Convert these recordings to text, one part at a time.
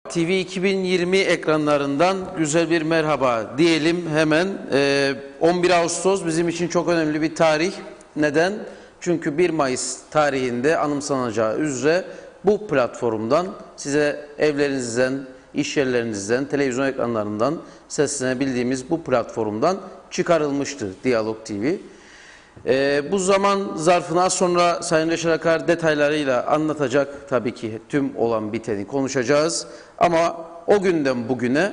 TV 2020 ekranlarından güzel bir merhaba diyelim hemen. 11 Ağustos bizim için çok önemli bir tarih. Neden? Çünkü 1 Mayıs tarihinde anımsanacağı üzere bu platformdan size evlerinizden, iş yerlerinizden, televizyon ekranlarından seslenebildiğimiz bu platformdan çıkarılmıştır Diyalog TV. Bu zaman zarfını az sonra Sayın Reşat Akar detaylarıyla anlatacak, tabii ki tüm olan biteni konuşacağız. Ama o günden bugüne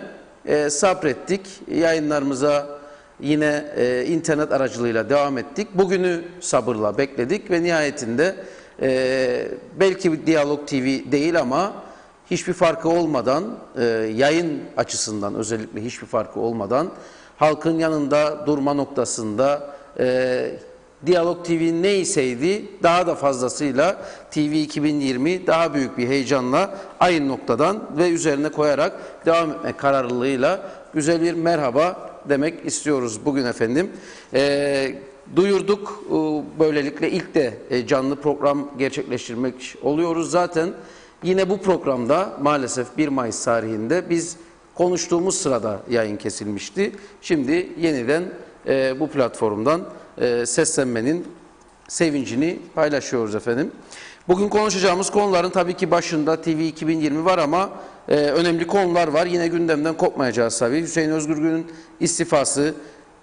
sabrettik, yayınlarımıza yine internet aracılığıyla devam ettik. Bugünü sabırla bekledik ve nihayetinde belki Diyalog TV değil ama hiçbir farkı olmadan, yayın açısından özellikle hiçbir farkı olmadan halkın yanında durma noktasında Diyalog TV neyseydi daha da fazlasıyla TV 2020 daha büyük bir heyecanla aynı noktadan ve üzerine koyarak devam etme kararlılığıyla güzel bir merhaba demek istiyoruz bugün efendim. Duyurduk, böylelikle ilk de canlı program gerçekleştirmek oluyoruz. Zaten yine bu programda maalesef 1 Mayıs tarihinde biz konuştuğumuz sırada yayın kesilmişti. Şimdi yeniden bu platformdan seslenmenin sevincini paylaşıyoruz efendim. Bugün konuşacağımız konuların tabii ki başında TV 2020 var ama önemli konular var. Yine gündemden kopmayacağız tabii. Hüseyin Özgürgün'ün istifası,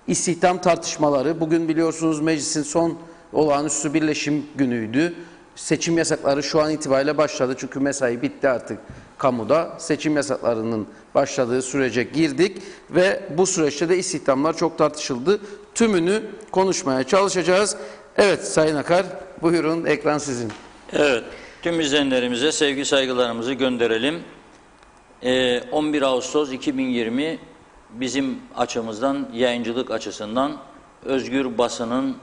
istihdam tartışmaları. Bugün biliyorsunuz meclisin son olağanüstü birleşim günüydü. Seçim yasakları şu an itibariyle başladı. Çünkü mesai bitti artık kamuda. Seçim yasaklarının başladığı sürece girdik ve bu süreçte de istihdamlar çok tartışıldı. Tümünü konuşmaya çalışacağız. Evet Sayın Akar, buyurun, ekran sizin. Evet, tüm izleyenlerimize sevgi saygılarımızı gönderelim. 11 Ağustos 2020 bizim açımızdan, yayıncılık açısından özgür basının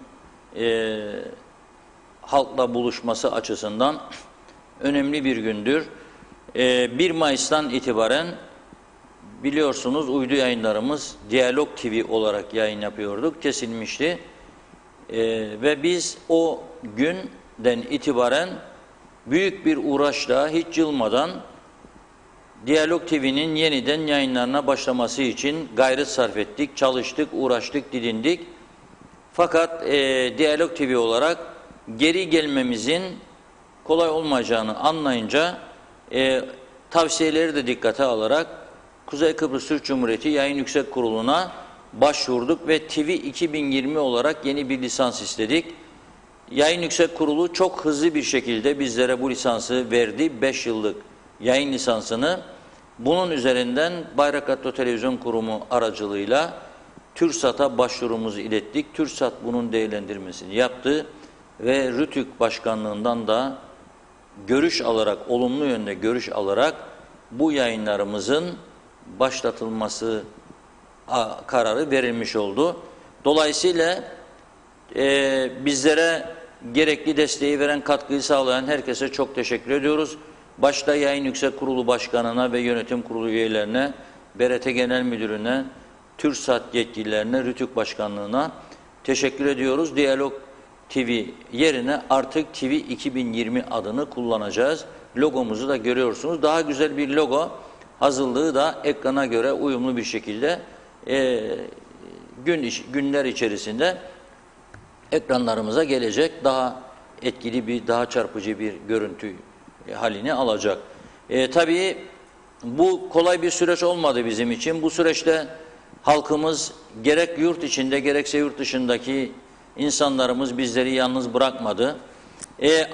halkla buluşması açısından önemli bir gündür. 1 Mayıs'tan itibaren biliyorsunuz uydu yayınlarımız Diyalog TV olarak yayın yapıyorduk, kesilmişti. Ve biz o günden itibaren büyük bir uğraşla, hiç yılmadan Diyalog TV'nin yeniden yayınlarına başlaması için gayret sarf ettik, çalıştık, uğraştık, didindik. Fakat Diyalog TV olarak geri gelmemizin kolay olmayacağını anlayınca tavsiyeleri de dikkate alarak Kuzey Kıbrıs Türk Cumhuriyeti Yayın Yüksek Kurulu'na başvurduk ve TV 2020 olarak yeni bir lisans istedik. Yayın Yüksek Kurulu çok hızlı bir şekilde bizlere bu lisansı verdi. 5 yıllık yayın lisansını. Bunun üzerinden Bayrak Radyo Televizyon Kurumu aracılığıyla TÜRSAT'a başvurumuzu ilettik. TÜRSAT bunun değerlendirmesini yaptı ve RTÜK Başkanlığından da görüş alarak, olumlu yönde görüş alarak bu yayınlarımızın başlatılması kararı verilmiş oldu. Dolayısıyla bizlere gerekli desteği veren, katkıyı sağlayan herkese çok teşekkür ediyoruz. Başta Yayın Yüksek Kurulu Başkanı'na ve Yönetim Kurulu üyelerine, BRT Genel Müdürü'ne, TÜRSAT yetkililerine, RTÜK Başkanlığı'na teşekkür ediyoruz. Diyalog TV yerine artık TV 2020 adını kullanacağız. Logomuzu da görüyorsunuz. Daha güzel bir logo hazırlığı da ekrana göre uyumlu bir şekilde günler içerisinde ekranlarımıza gelecek. Daha etkili bir, daha çarpıcı bir görüntü halini alacak. Tabii bu kolay bir süreç olmadı bizim için. Bu süreçte halkımız gerek yurt içinde gerekse yurt dışındaki insanlarımız bizleri yalnız bırakmadı.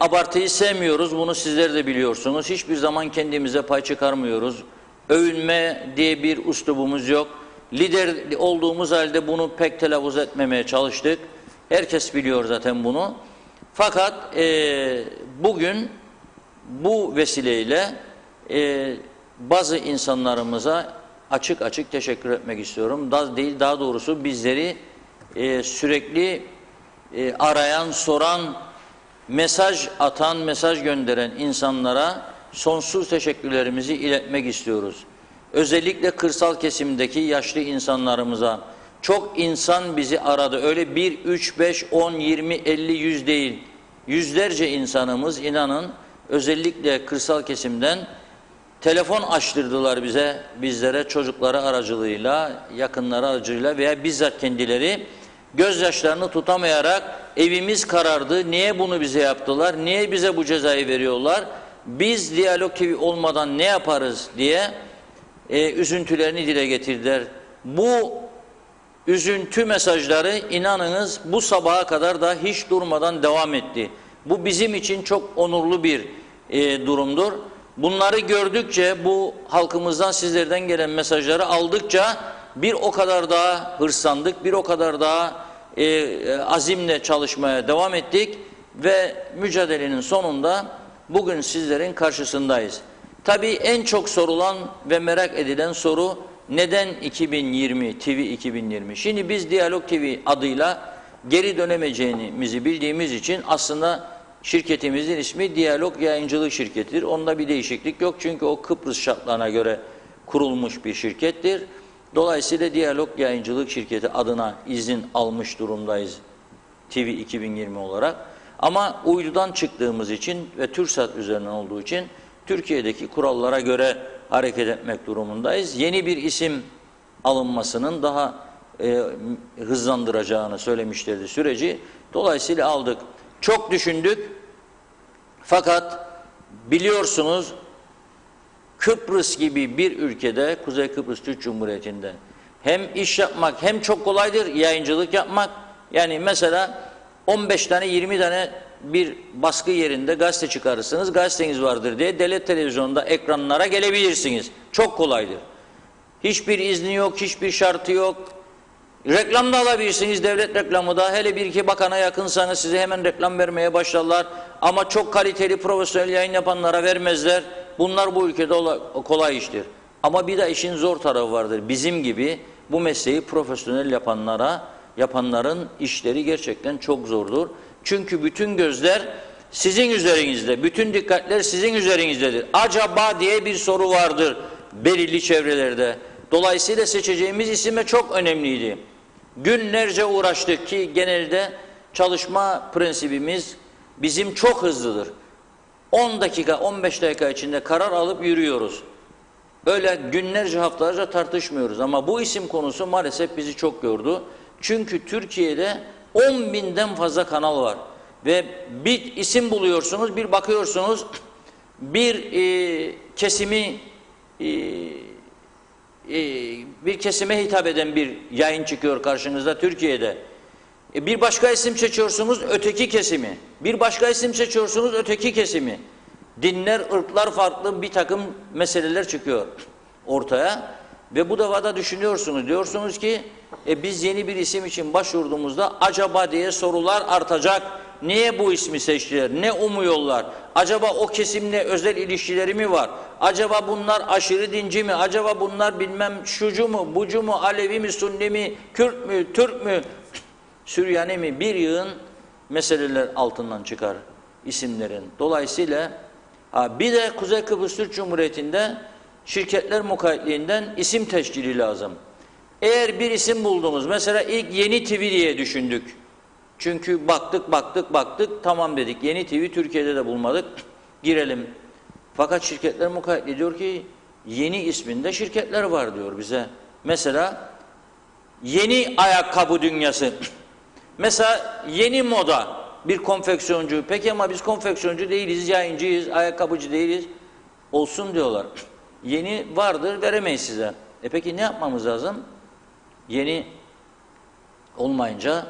Abartıyı sevmiyoruz, bunu sizler de biliyorsunuz. Hiçbir zaman kendimize pay çıkarmıyoruz. Övünme diye bir üslubumuz yok. Lider olduğumuz halde bunu pek telaffuz etmemeye çalıştık. Herkes biliyor zaten bunu. Fakat bugün bu vesileyle bazı insanlarımıza açık açık teşekkür etmek istiyorum. Daha doğrusu bizleri sürekli arayan, soran, mesaj atan, mesaj gönderen insanlara sonsuz teşekkürlerimizi iletmek istiyoruz. Özellikle kırsal kesimdeki yaşlı insanlarımıza. Çok insan bizi aradı. Öyle 1, 3, 5, 10, 20, 50, 100 değil. Yüzlerce insanımız inanın özellikle kırsal kesimden telefon açtırdılar bizlere çocukları aracılığıyla, yakınları aracılığıyla veya bizzat kendileri gözyaşlarını tutamayarak evimiz karardı, niye bunu bize yaptılar, niye bize bu cezayı veriyorlar, biz Diyalog TV olmadan ne yaparız diye üzüntülerini dile getirdiler. Bu üzüntü mesajları inanınız bu sabaha kadar da hiç durmadan devam etti. Bu bizim için çok onurlu bir durumdur. Bunları gördükçe, bu halkımızdan, sizlerden gelen mesajları aldıkça bir o kadar daha hırslandık, bir o kadar daha azimle çalışmaya devam ettik ve mücadelenin sonunda bugün sizlerin karşısındayız. Tabii en çok sorulan ve merak edilen soru, neden 2020, TV 2020? Şimdi biz Diyalog TV adıyla geri dönemeyeceğimizi bildiğimiz için aslında şirketimizin ismi Diyalog Yayıncılık Şirketi'dir. Onda bir değişiklik yok çünkü o Kıbrıs şartlarına göre kurulmuş bir şirkettir. Dolayısıyla Diyalog Yayıncılık Şirketi adına izin almış durumdayız TV 2020 olarak. Ama uydudan çıktığımız için ve TürkSat üzerinden olduğu için Türkiye'deki kurallara göre hareket etmek durumundayız. Yeni bir isim alınmasının daha hızlandıracağını söylemişlerdi süreci. Dolayısıyla aldık. Çok düşündük. Fakat biliyorsunuz Kıbrıs gibi bir ülkede, Kuzey Kıbrıs Türk Cumhuriyeti'nde hem iş yapmak hem çok kolaydır yayıncılık yapmak. Yani mesela 15 tane 20 tane bir baskı yerinde gazete çıkarırsınız, gazeteniz vardır diye devlet televizyonda ekranlara gelebilirsiniz. Çok kolaydır. Hiçbir izni yok, hiçbir şartı yok. Reklam da alabilirsiniz, devlet reklamı da. Hele bir iki bakana yakınsanız size hemen reklam vermeye başlarlar. Ama çok kaliteli, profesyonel yayın yapanlara vermezler. Bunlar bu ülkede kolay iştir. Ama bir de işin zor tarafı vardır. Bizim gibi bu mesleği profesyonel yapanların işleri gerçekten çok zordur. Çünkü bütün gözler sizin üzerinizde, bütün dikkatler sizin üzerinizdedir. Acaba diye bir soru vardır belirli çevrelerde. Dolayısıyla seçeceğimiz isim çok önemliydi. Günlerce uğraştık ki genelde çalışma prensibimiz bizim çok hızlıdır. 10 dakika, 15 dakika içinde karar alıp yürüyoruz. Öyle günlerce, haftalarca tartışmıyoruz. Ama bu isim konusu maalesef bizi çok yordu. Çünkü Türkiye'de 10.000'den fazla kanal var. Ve bir isim buluyorsunuz, bir bakıyorsunuz, bir kesime hitap eden bir yayın çıkıyor karşınızda Türkiye'de. Bir başka isim seçiyorsunuz, öteki kesimi. Bir başka isim seçiyorsunuz, öteki kesimi. Dinler, ırklar farklı bir takım meseleler çıkıyor ortaya. Ve bu defa düşünüyorsunuz, diyorsunuz ki biz yeni bir isim için başvurduğumuzda acaba diye sorular artacak. Niye bu ismi seçtiler? Ne umuyorlar? Acaba o kesimle özel ilişkileri mi var? Acaba bunlar aşırı dinci mi? Acaba bunlar bilmem şucu mu, bucu mu, Alevi mi, Sunni mi, Kürt mü, Türk mü, Süryani mi? Bir yığın meseleler altından çıkar isimlerin. Dolayısıyla bir de Kuzey Kıbrıs Türk Cumhuriyeti'nde şirketler mukayyetliğinden isim teşkili lazım. Eğer bir isim buldunuz, mesela ilk Yeni TV diye düşündük. Çünkü baktık, tamam dedik. Yeni TV Türkiye'de de bulmadık, girelim. Fakat şirketler mukayyetli diyor ki, yeni isminde şirketler var diyor bize. Mesela yeni ayakkabı dünyası. Mesela yeni moda bir konfeksiyoncu. Peki ama biz konfeksiyoncu değiliz, yayıncıyız, ayakkabıcı değiliz. Olsun diyorlar. Yeni vardır, veremeyiz size. Peki ne yapmamız lazım? Yeni olmayınca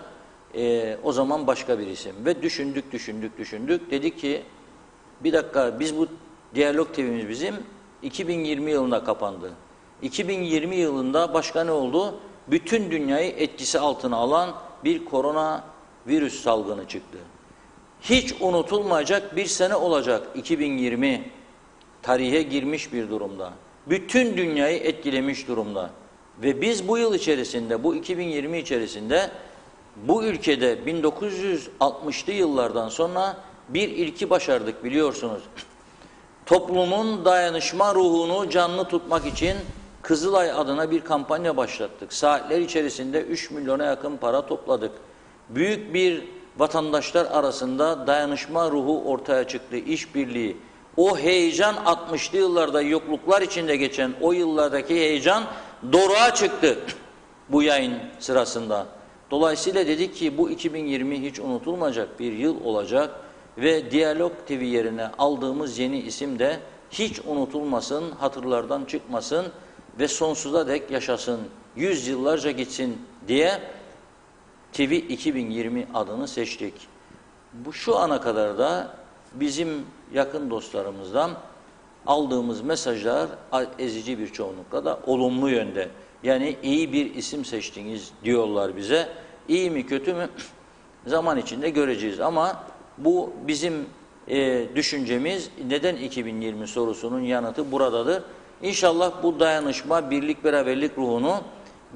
o zaman başka bir isim. Ve düşündük. Dedik ki bir dakika, biz bu Diyalog TV'miz bizim 2020 yılında kapandı. 2020 yılında başka ne oldu? Bütün dünyayı etkisi altına alan bir koronavirüs salgını çıktı. Hiç unutulmayacak bir sene olacak 2020. Tarihe girmiş bir durumda. Bütün dünyayı etkilemiş durumda. Ve biz bu yıl içerisinde, bu 2020 içerisinde bu ülkede 1960'lı yıllardan sonra bir ilki başardık biliyorsunuz. Toplumun dayanışma ruhunu canlı tutmak için Kızılay adına bir kampanya başlattık. Saatler içerisinde 3 milyona yakın para topladık. Büyük bir vatandaşlar arasında dayanışma ruhu ortaya çıktı, işbirliği. O heyecan 60'lı yıllarda yokluklar içinde geçen o yıllardaki heyecan doruğa çıktı bu yayın sırasında. Dolayısıyla dedik ki bu 2020 hiç unutulmayacak bir yıl olacak ve Diyalog TV yerine aldığımız yeni isim de hiç unutulmasın, hatırlardan çıkmasın ve sonsuza dek yaşasın, yüzyıllarca gitsin diye TV 2020 adını seçtik. Bu şu ana kadar da bizim yakın dostlarımızdan aldığımız mesajlar ezici bir çoğunlukla da olumlu yönde. Yani iyi bir isim seçtiniz diyorlar bize. İyi mi kötü mü zaman içinde göreceğiz ama bu bizim düşüncemiz. Neden 2020 sorusunun yanıtı buradadır. İnşallah bu dayanışma, birlik, beraberlik ruhunu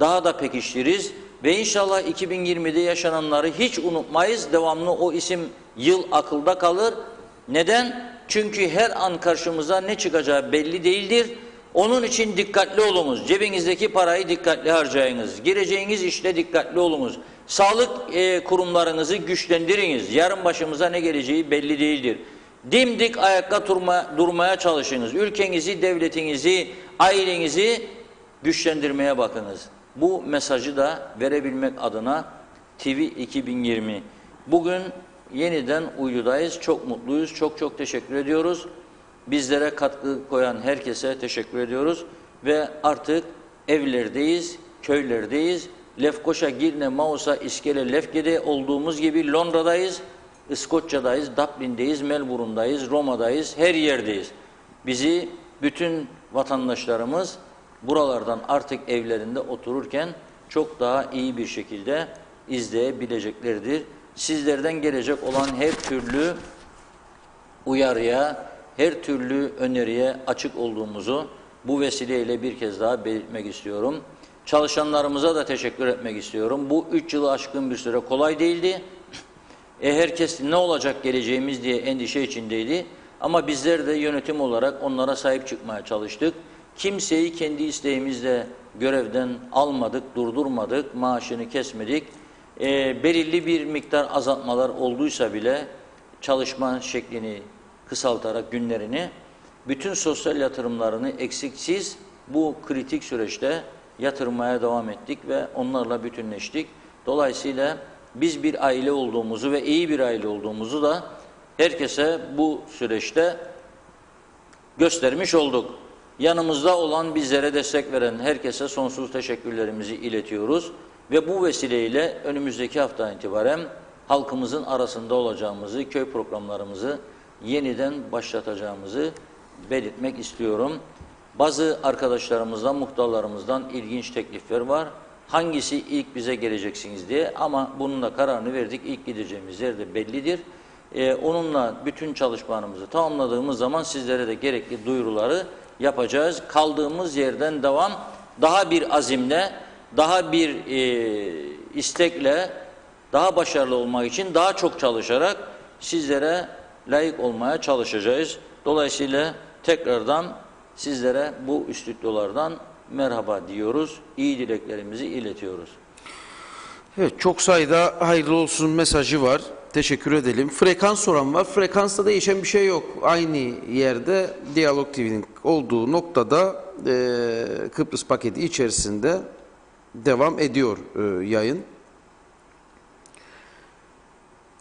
daha da pekiştiririz ve inşallah 2020'de yaşananları hiç unutmayız. Devamlı o isim yıl akılda kalır. Neden? Çünkü her an karşımıza ne çıkacağı belli değildir. Onun için dikkatli olunuz. Cebinizdeki parayı dikkatli harcayınız. Gireceğiniz işte dikkatli olunuz. Sağlık kurumlarınızı güçlendiriniz. Yarın başımıza ne geleceği belli değildir. Dimdik ayakta durmaya çalışınız. Ülkenizi, devletinizi, ailenizi güçlendirmeye bakınız. Bu mesajı da verebilmek adına TV 2020. Bugün yeniden uydudayız. Çok mutluyuz. Çok çok teşekkür ediyoruz. Bizlere katkı koyan herkese teşekkür ediyoruz. Ve artık evlerdeyiz, köylerdeyiz. Lefkoşa, Girne, Mausa, İskele, Lefke'de olduğumuz gibi Londra'dayız, İskoçya'dayız, Dublin'deyiz, Melbourne'dayız, Roma'dayız, her yerdeyiz. Bizi bütün vatandaşlarımız buralardan artık evlerinde otururken çok daha iyi bir şekilde izleyebileceklerdir. Sizlerden gelecek olan her türlü uyarıya, her türlü öneriye açık olduğumuzu bu vesileyle bir kez daha belirtmek istiyorum. Çalışanlarımıza da teşekkür etmek istiyorum. Bu 3 yılı aşkın bir süre kolay değildi. Herkes ne olacak geleceğimiz diye endişe içindeydi. Ama bizler de yönetim olarak onlara sahip çıkmaya çalıştık. Kimseyi kendi isteğimizle görevden almadık, durdurmadık, maaşını kesmedik. Belirli bir miktar azaltmalar olduysa bile çalışma şeklini kısaltarak günlerini, bütün sosyal yatırımlarını eksiksiz bu kritik süreçte yatırmaya devam ettik ve onlarla bütünleştik. Dolayısıyla biz bir aile olduğumuzu ve iyi bir aile olduğumuzu da herkese bu süreçte göstermiş olduk. Yanımızda olan, bizlere destek veren herkese sonsuz teşekkürlerimizi iletiyoruz. Ve bu vesileyle önümüzdeki hafta itibaren halkımızın arasında olacağımızı, köy programlarımızı yeniden başlatacağımızı belirtmek istiyorum. Bazı arkadaşlarımızdan, muhtarlarımızdan ilginç teklifler var. Hangisi ilk bize geleceksiniz diye, ama bunun da kararını verdik. İlk gideceğimiz yer de bellidir. Onunla bütün çalışmalarımızı tamamladığımız zaman sizlere de gerekli duyuruları yapacağız. Kaldığımız yerden devam, daha bir azimle, daha bir istekle, daha başarılı olmak için daha çok çalışarak sizlere layık olmaya çalışacağız. Dolayısıyla tekrardan sizlere bu üstlüklerden merhaba diyoruz. İyi dileklerimizi iletiyoruz. Evet, çok sayıda hayırlı olsun mesajı var. Teşekkür edelim. Frekans soran var. Frekansta değişen bir şey yok. Aynı yerde Diyalog TV'nin olduğu noktada Kıbrıs paketi içerisinde devam ediyor yayın.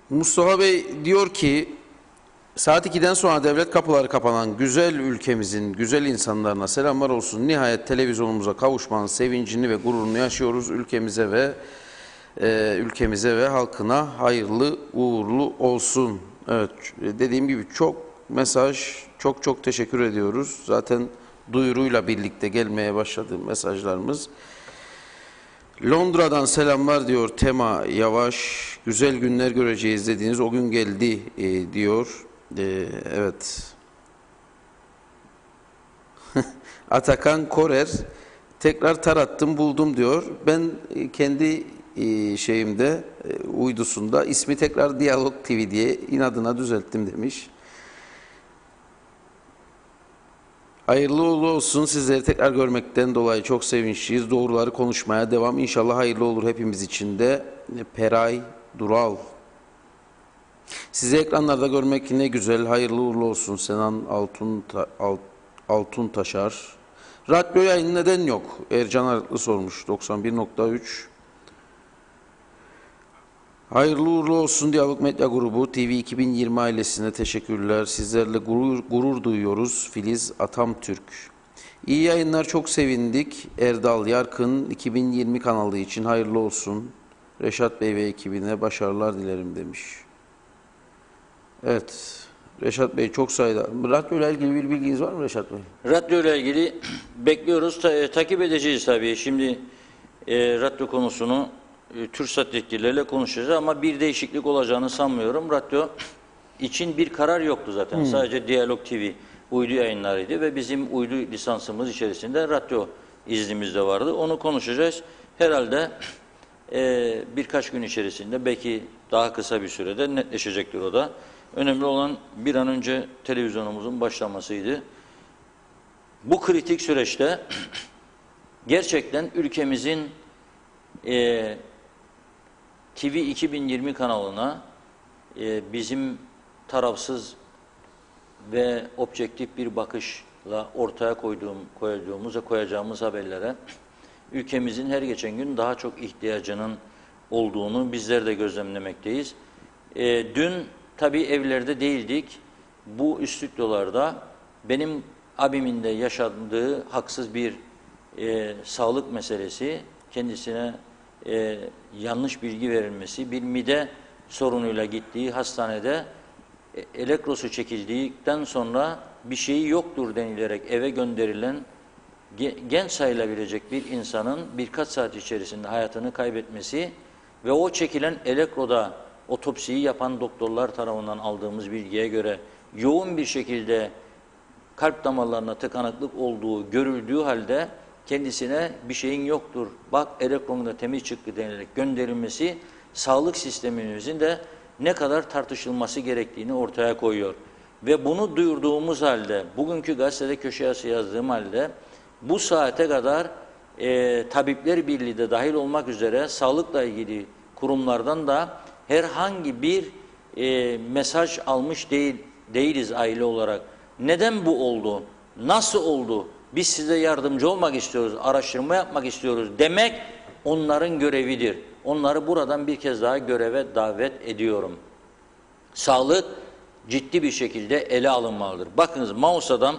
Mustafa Bey diyor ki, saat 2'den sonra devlet kapıları kapanan güzel ülkemizin güzel insanlarına selamlar olsun. Nihayet televizyonumuza kavuşmanın sevincini ve gururunu yaşıyoruz. Ülkemize ve halkına hayırlı uğurlu olsun. Evet, dediğim gibi çok mesaj, çok teşekkür ediyoruz. Zaten duyuruyla birlikte gelmeye başladı mesajlarımız. Londra'dan selamlar diyor Tema Yavaş. Güzel günler göreceğiz dediğiniz o gün geldi diyor. Evet. Atakan Korer tekrar tarattım buldum diyor. Ben kendi şeyimde uydusunda ismi tekrar Diyalog TV diye inadına düzelttim demiş. Hayırlı uğurlu olsun. Sizleri tekrar görmekten dolayı çok sevinçliyiz. Doğruları konuşmaya devam. İnşallah hayırlı olur hepimiz için de. Peray Dural. Sizi ekranlarda görmek ne güzel. Hayırlı uğurlu olsun Senan Altun Taşar. Radyo yayını neden yok? Ercan Arıklı sormuş. 91.3. Hayırlı uğurlu olsun Diyalog Medya Grubu TV 2020 ailesine teşekkürler. Sizlerle gurur duyuyoruz. Filiz Atamtürk. İyi yayınlar, çok sevindik. Erdal Yarkın 2020 kanalı için hayırlı olsun. Reşat Bey ve ekibine başarılar dilerim demiş. Evet. Reşat Bey çok sayıda. Radyo ile ilgili bir bilginiz var mı Reşat Bey? Radyo ile ilgili bekliyoruz, takip edeceğiz tabii. Şimdi radyo konusunu TürkSat yetkilileriyle konuşacağız ama bir değişiklik olacağını sanmıyorum. Radyo için bir karar yoktu zaten. Sadece Diyalog TV uydu yayınlarıydı ve bizim uydu lisansımız içerisinde radyo iznimiz de vardı. Onu konuşacağız. Herhalde birkaç gün içerisinde, belki daha kısa bir sürede netleşecektir o da. Önemli olan bir an önce televizyonumuzun başlamasıydı. Bu kritik süreçte gerçekten ülkemizin TV 2020 kanalına bizim tarafsız ve objektif bir bakışla ortaya koyacağımız haberlere ülkemizin her geçen gün daha çok ihtiyacının olduğunu bizler de gözlemlemekteyiz. Dün tabii evlerde değildik. Bu stüdyolarda benim abimin de yaşadığı haksız bir sağlık meselesi, kendisine yanlış bilgi verilmesi, bir mide sorunuyla gittiği hastanede elektrosu çekildikten sonra bir şeyi yoktur denilerek eve gönderilen genç sayılabilecek bir insanın birkaç saat içerisinde hayatını kaybetmesi ve o çekilen elektroda otopsiyi yapan doktorlar tarafından aldığımız bilgiye göre yoğun bir şekilde kalp damarlarına tıkanıklık olduğu görüldüğü halde kendisine bir şeyin yoktur, bak elektronunda temiz çıktı denilerek gönderilmesi sağlık sistemimizin de ne kadar tartışılması gerektiğini ortaya koyuyor. Ve bunu duyurduğumuz halde, bugünkü gazetede köşe yazısı yazdığım halde bu saate kadar Tabipler Birliği de dahil olmak üzere sağlıkla ilgili kurumlardan da herhangi bir mesaj almış değiliz aile olarak. Neden bu oldu? Nasıl oldu? Biz size yardımcı olmak istiyoruz, araştırma yapmak istiyoruz demek onların görevidir. Onları buradan bir kez daha göreve davet ediyorum. Sağlık ciddi bir şekilde ele alınmalıdır. Bakınız Mausa'dan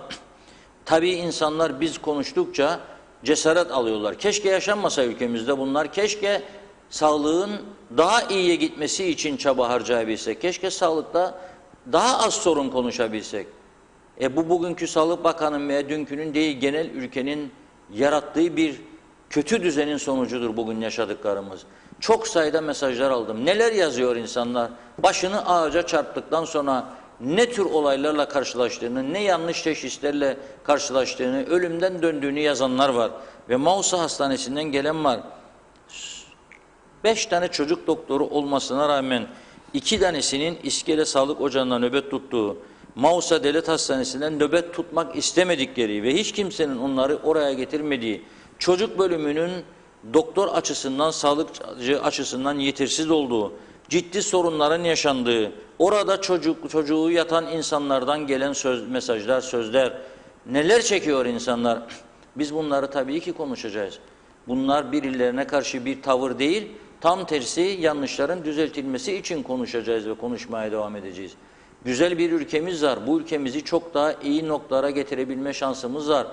tabii insanlar biz konuştukça cesaret alıyorlar. Keşke yaşanmasa ülkemizde bunlar. Keşke sağlığın daha iyiye gitmesi için çaba harcayabilsek. Keşke sağlıkta daha az sorun konuşabilsek. Bu bugünkü Sağlık Bakanı'nın veya dünkünün değil, genel ülkenin yarattığı bir kötü düzenin sonucudur bugün yaşadıklarımız. Çok sayıda mesajlar aldım. Neler yazıyor insanlar? Başını ağaca çarptıktan sonra ne tür olaylarla karşılaştığını, ne yanlış teşhislerle karşılaştığını, ölümden döndüğünü yazanlar var. Ve Mausa Hastanesi'nden gelen var. 5 tane çocuk doktoru olmasına rağmen 2 tanesinin İskele Sağlık Ocağı'nda nöbet tuttuğu, Mausa Devlet Hastanesi'nden nöbet tutmak istemedikleri ve hiç kimsenin onları oraya getirmediği, çocuk bölümünün doktor açısından, sağlıkçı açısından yetersiz olduğu, ciddi sorunların yaşandığı, orada çocuğu yatan insanlardan gelen mesajlar, sözler, neler çekiyor insanlar. Biz bunları tabii ki konuşacağız. Bunlar birilerine karşı bir tavır değil, tam tersi yanlışların düzeltilmesi için konuşacağız ve konuşmaya devam edeceğiz. Güzel bir ülkemiz var. Bu ülkemizi çok daha iyi noktalara getirebilme şansımız var.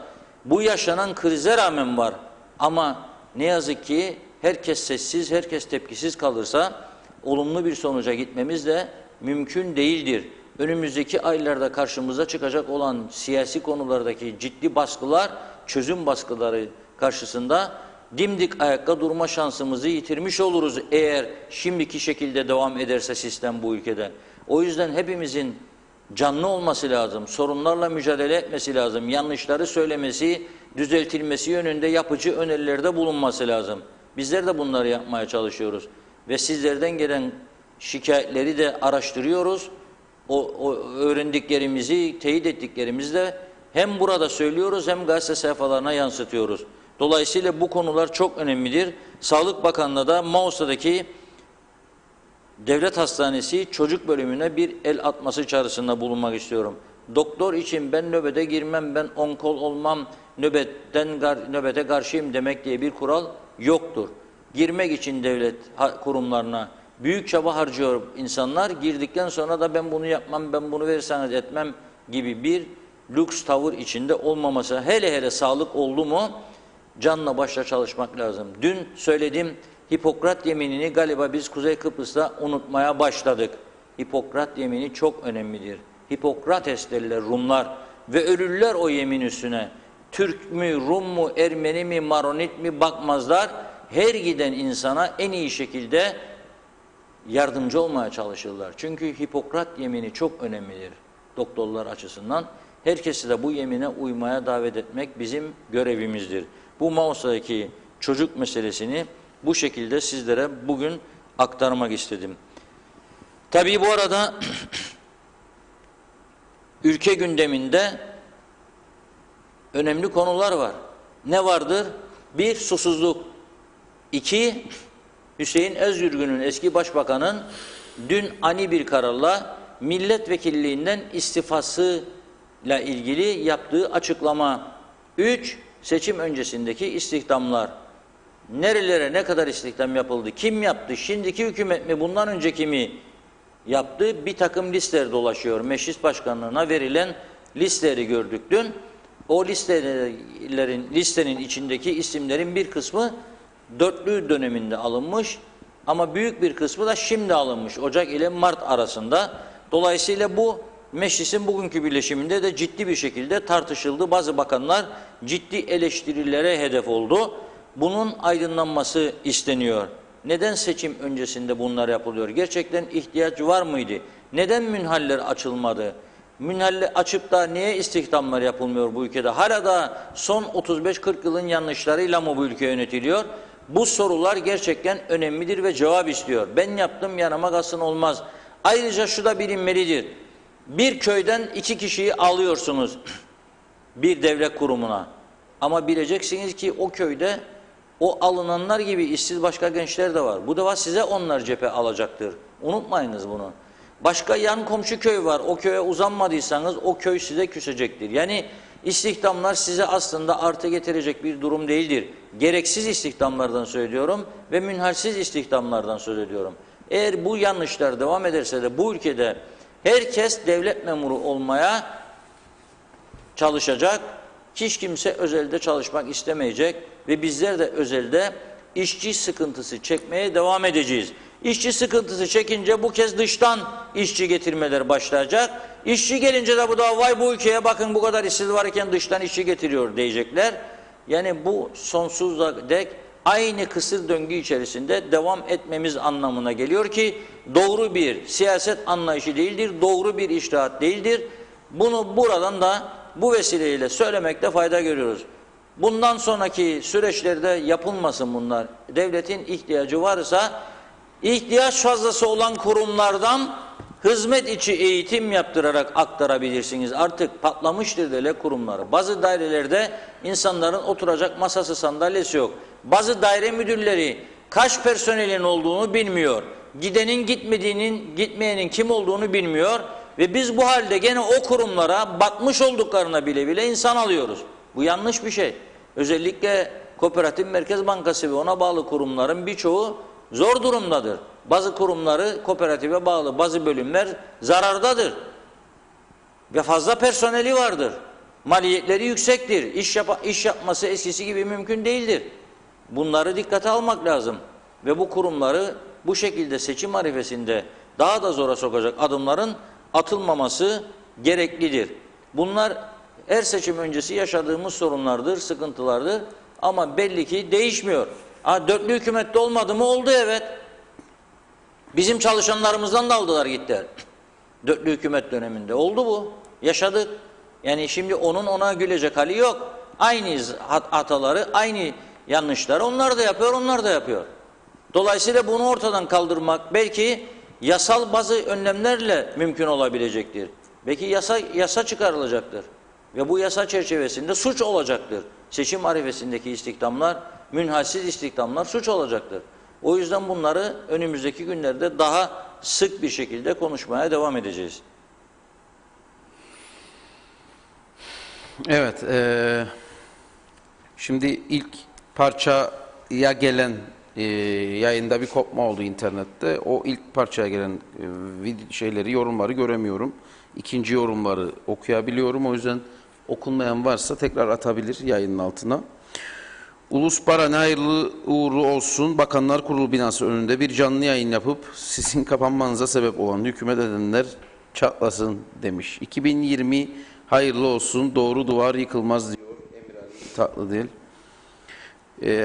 Bu yaşanan krize rağmen var. Ama ne yazık ki herkes sessiz, herkes tepkisiz kalırsa olumlu bir sonuca gitmemiz de mümkün değildir. Önümüzdeki aylarda karşımıza çıkacak olan siyasi konulardaki ciddi baskılar, çözüm baskıları karşısında dimdik ayakta durma şansımızı yitirmiş oluruz eğer şimdiki şekilde devam ederse sistem bu ülkede. O yüzden hepimizin canlı olması lazım, sorunlarla mücadele etmesi lazım, yanlışları söylemesi, düzeltilmesi yönünde yapıcı önerilerde bulunması lazım. Bizler de bunları yapmaya çalışıyoruz ve sizlerden gelen şikayetleri de araştırıyoruz. O öğrendiklerimizi, teyit ettiklerimizi de hem burada söylüyoruz hem gazete sayfalarına yansıtıyoruz. Dolayısıyla bu konular çok önemlidir. Sağlık Bakanlığı da Mausa'daki devlet hastanesi çocuk bölümüne bir el atması çağrısında bulunmak istiyorum. Doktor için ben nöbete girmem, ben onkol olmam, nöbete karşıyım demek diye bir kural yoktur. Girmek için devlet kurumlarına büyük çaba harcıyor insanlar. Girdikten sonra da ben bunu yapmam, ben bunu verirseniz etmem gibi bir lüks tavır içinde olmaması. Hele hele sağlık oldu mu canla başla çalışmak lazım. Dün söyledim, Hipokrat yeminini galiba biz Kuzey Kıbrıs'ta unutmaya başladık. Hipokrat yemini çok önemlidir. Hipokrates derler Rumlar ve ölürler o yemin üstüne. Türk mü, Rum mu, Ermeni mi, Maronit mi bakmazlar. Her giden insana en iyi şekilde yardımcı olmaya çalışırlar. Çünkü Hipokrat yemini çok önemlidir doktorlar açısından. Herkesi de bu yemine uymaya davet etmek bizim görevimizdir. Bu Mausa'daki çocuk meselesini bu şekilde sizlere bugün aktarmak istedim. Tabii bu arada ülke gündeminde önemli konular var. Ne vardır? Bir, susuzluk. İki, Hüseyin Özyurgun'un, eski başbakanın dün ani bir kararla milletvekilliğinden istifasıyla ilgili yaptığı açıklama. Üç, seçim öncesindeki istihdamlar. Nerelere ne kadar istihdam yapıldı? Kim yaptı? Şimdiki hükümet mi? Bundan önceki mi yaptı? Bir takım listeler dolaşıyor. Meclis başkanlığına verilen listeleri gördük dün. O listenin içindeki isimlerin bir kısmı dörtlü döneminde alınmış ama büyük bir kısmı da şimdi alınmış. Ocak ile Mart arasında. Dolayısıyla bu meclisin bugünkü birleşiminde de ciddi bir şekilde tartışıldı. Bazı bakanlar ciddi eleştirilere hedef oldu. Bunun aydınlanması isteniyor. Neden seçim öncesinde bunlar yapılıyor? Gerçekten ihtiyaç var mıydı? Neden münhaller açılmadı? Münhalle açıp da niye istihdamlar yapılmıyor bu ülkede? Hala da son 35-40 yılın yanlışlarıyla mı bu ülke yönetiliyor? Bu sorular gerçekten önemlidir ve cevap istiyor. Ben yaptım yanıma kalsın olmaz. Ayrıca şu da bilinmelidir. Bir köyden 2 kişiyi alıyorsunuz bir devlet kurumuna. Ama bileceksiniz ki o köyde o alınanlar gibi işsiz başka gençler de var. Bu defa size onlar cephe alacaktır. Unutmayınız bunu. Başka yan komşu köy var. O köye uzanmadıysanız o köy size küsecektir. Yani istihdamlar size aslında artı getirecek bir durum değildir. Gereksiz istihdamlardan söylüyorum ve münhalsiz istihdamlardan söz ediyorum. Eğer bu yanlışlar devam ederse de bu ülkede herkes devlet memuru olmaya çalışacak. Hiç kimse özelde çalışmak istemeyecek ve bizler de özelde işçi sıkıntısı çekmeye devam edeceğiz. İşçi sıkıntısı çekince bu kez dıştan işçi getirmeler başlayacak. İşçi gelince de bu da vay bu ülkeye bakın bu kadar işsiz varken dıştan işçi getiriyor diyecekler. Yani bu sonsuza dek aynı kısır döngü içerisinde devam etmemiz anlamına geliyor ki doğru bir siyaset anlayışı değildir, doğru bir içtihat değildir. Bunu buradan da bu vesileyle söylemekte fayda görüyoruz. Bundan sonraki süreçlerde yapılmasın bunlar. Devletin ihtiyacı varsa ihtiyaç fazlası olan kurumlardan hizmet içi eğitim yaptırarak aktarabilirsiniz. Artık patlamıştır devlet kurumları. Bazı dairelerde insanların oturacak masası sandalyesi yok. Bazı daire müdürleri kaç personelin olduğunu bilmiyor. Gidenin gitmeyenin kim olduğunu bilmiyor. Ve biz bu halde gene o kurumlara batmış olduklarına bile insan alıyoruz. Bu yanlış bir şey. Özellikle Kooperatif Merkez Bankası ve ona bağlı kurumların birçoğu zor durumdadır. Bazı kurumları kooperatife bağlı bazı bölümler zarardadır. Ve fazla personeli vardır. Maliyetleri yüksektir. İş yapması eskisi gibi mümkün değildir. Bunları dikkate almak lazım. Ve bu kurumları bu şekilde seçim arifesinde daha da zora sokacak adımların atılmaması gereklidir. Bunlar her seçim öncesi yaşadığımız sorunlardır, sıkıntılardır ama belli ki değişmiyor. Dörtlü hükümette olmadı mı? Oldu evet. Bizim çalışanlarımızdan da aldılar gittiler. Dörtlü hükümet döneminde oldu bu. Yaşadık. Yani şimdi onun ona gülecek hali yok. Aynı hataları, aynı yanlışları onlar da yapıyor, onlar da yapıyor. Dolayısıyla bunu ortadan kaldırmak belki yasal bazı önlemlerle mümkün olabilecektir. Belki yasa çıkarılacaktır. Ve bu yasa çerçevesinde suç olacaktır. Seçim arifesindeki istihdamlar, münhalsiz istihdamlar suç olacaktır. O yüzden bunları önümüzdeki günlerde daha sık bir şekilde konuşmaya devam edeceğiz. Evet, şimdi ilk parçaya gelen yayında bir kopma oldu internette. O ilk parçaya gelen yorumları göremiyorum. İkinci yorumları okuyabiliyorum. O yüzden okunmayan varsa tekrar atabilir yayının altına. Ulus Baran'a hayırlı uğurlu olsun. Bakanlar Kurulu binası önünde bir canlı yayın yapıp sizin kapanmanıza sebep olan hükümet edenler çatlasın demiş. 2020 hayırlı olsun. Doğru duvar yıkılmaz diyor. Tatlı değil.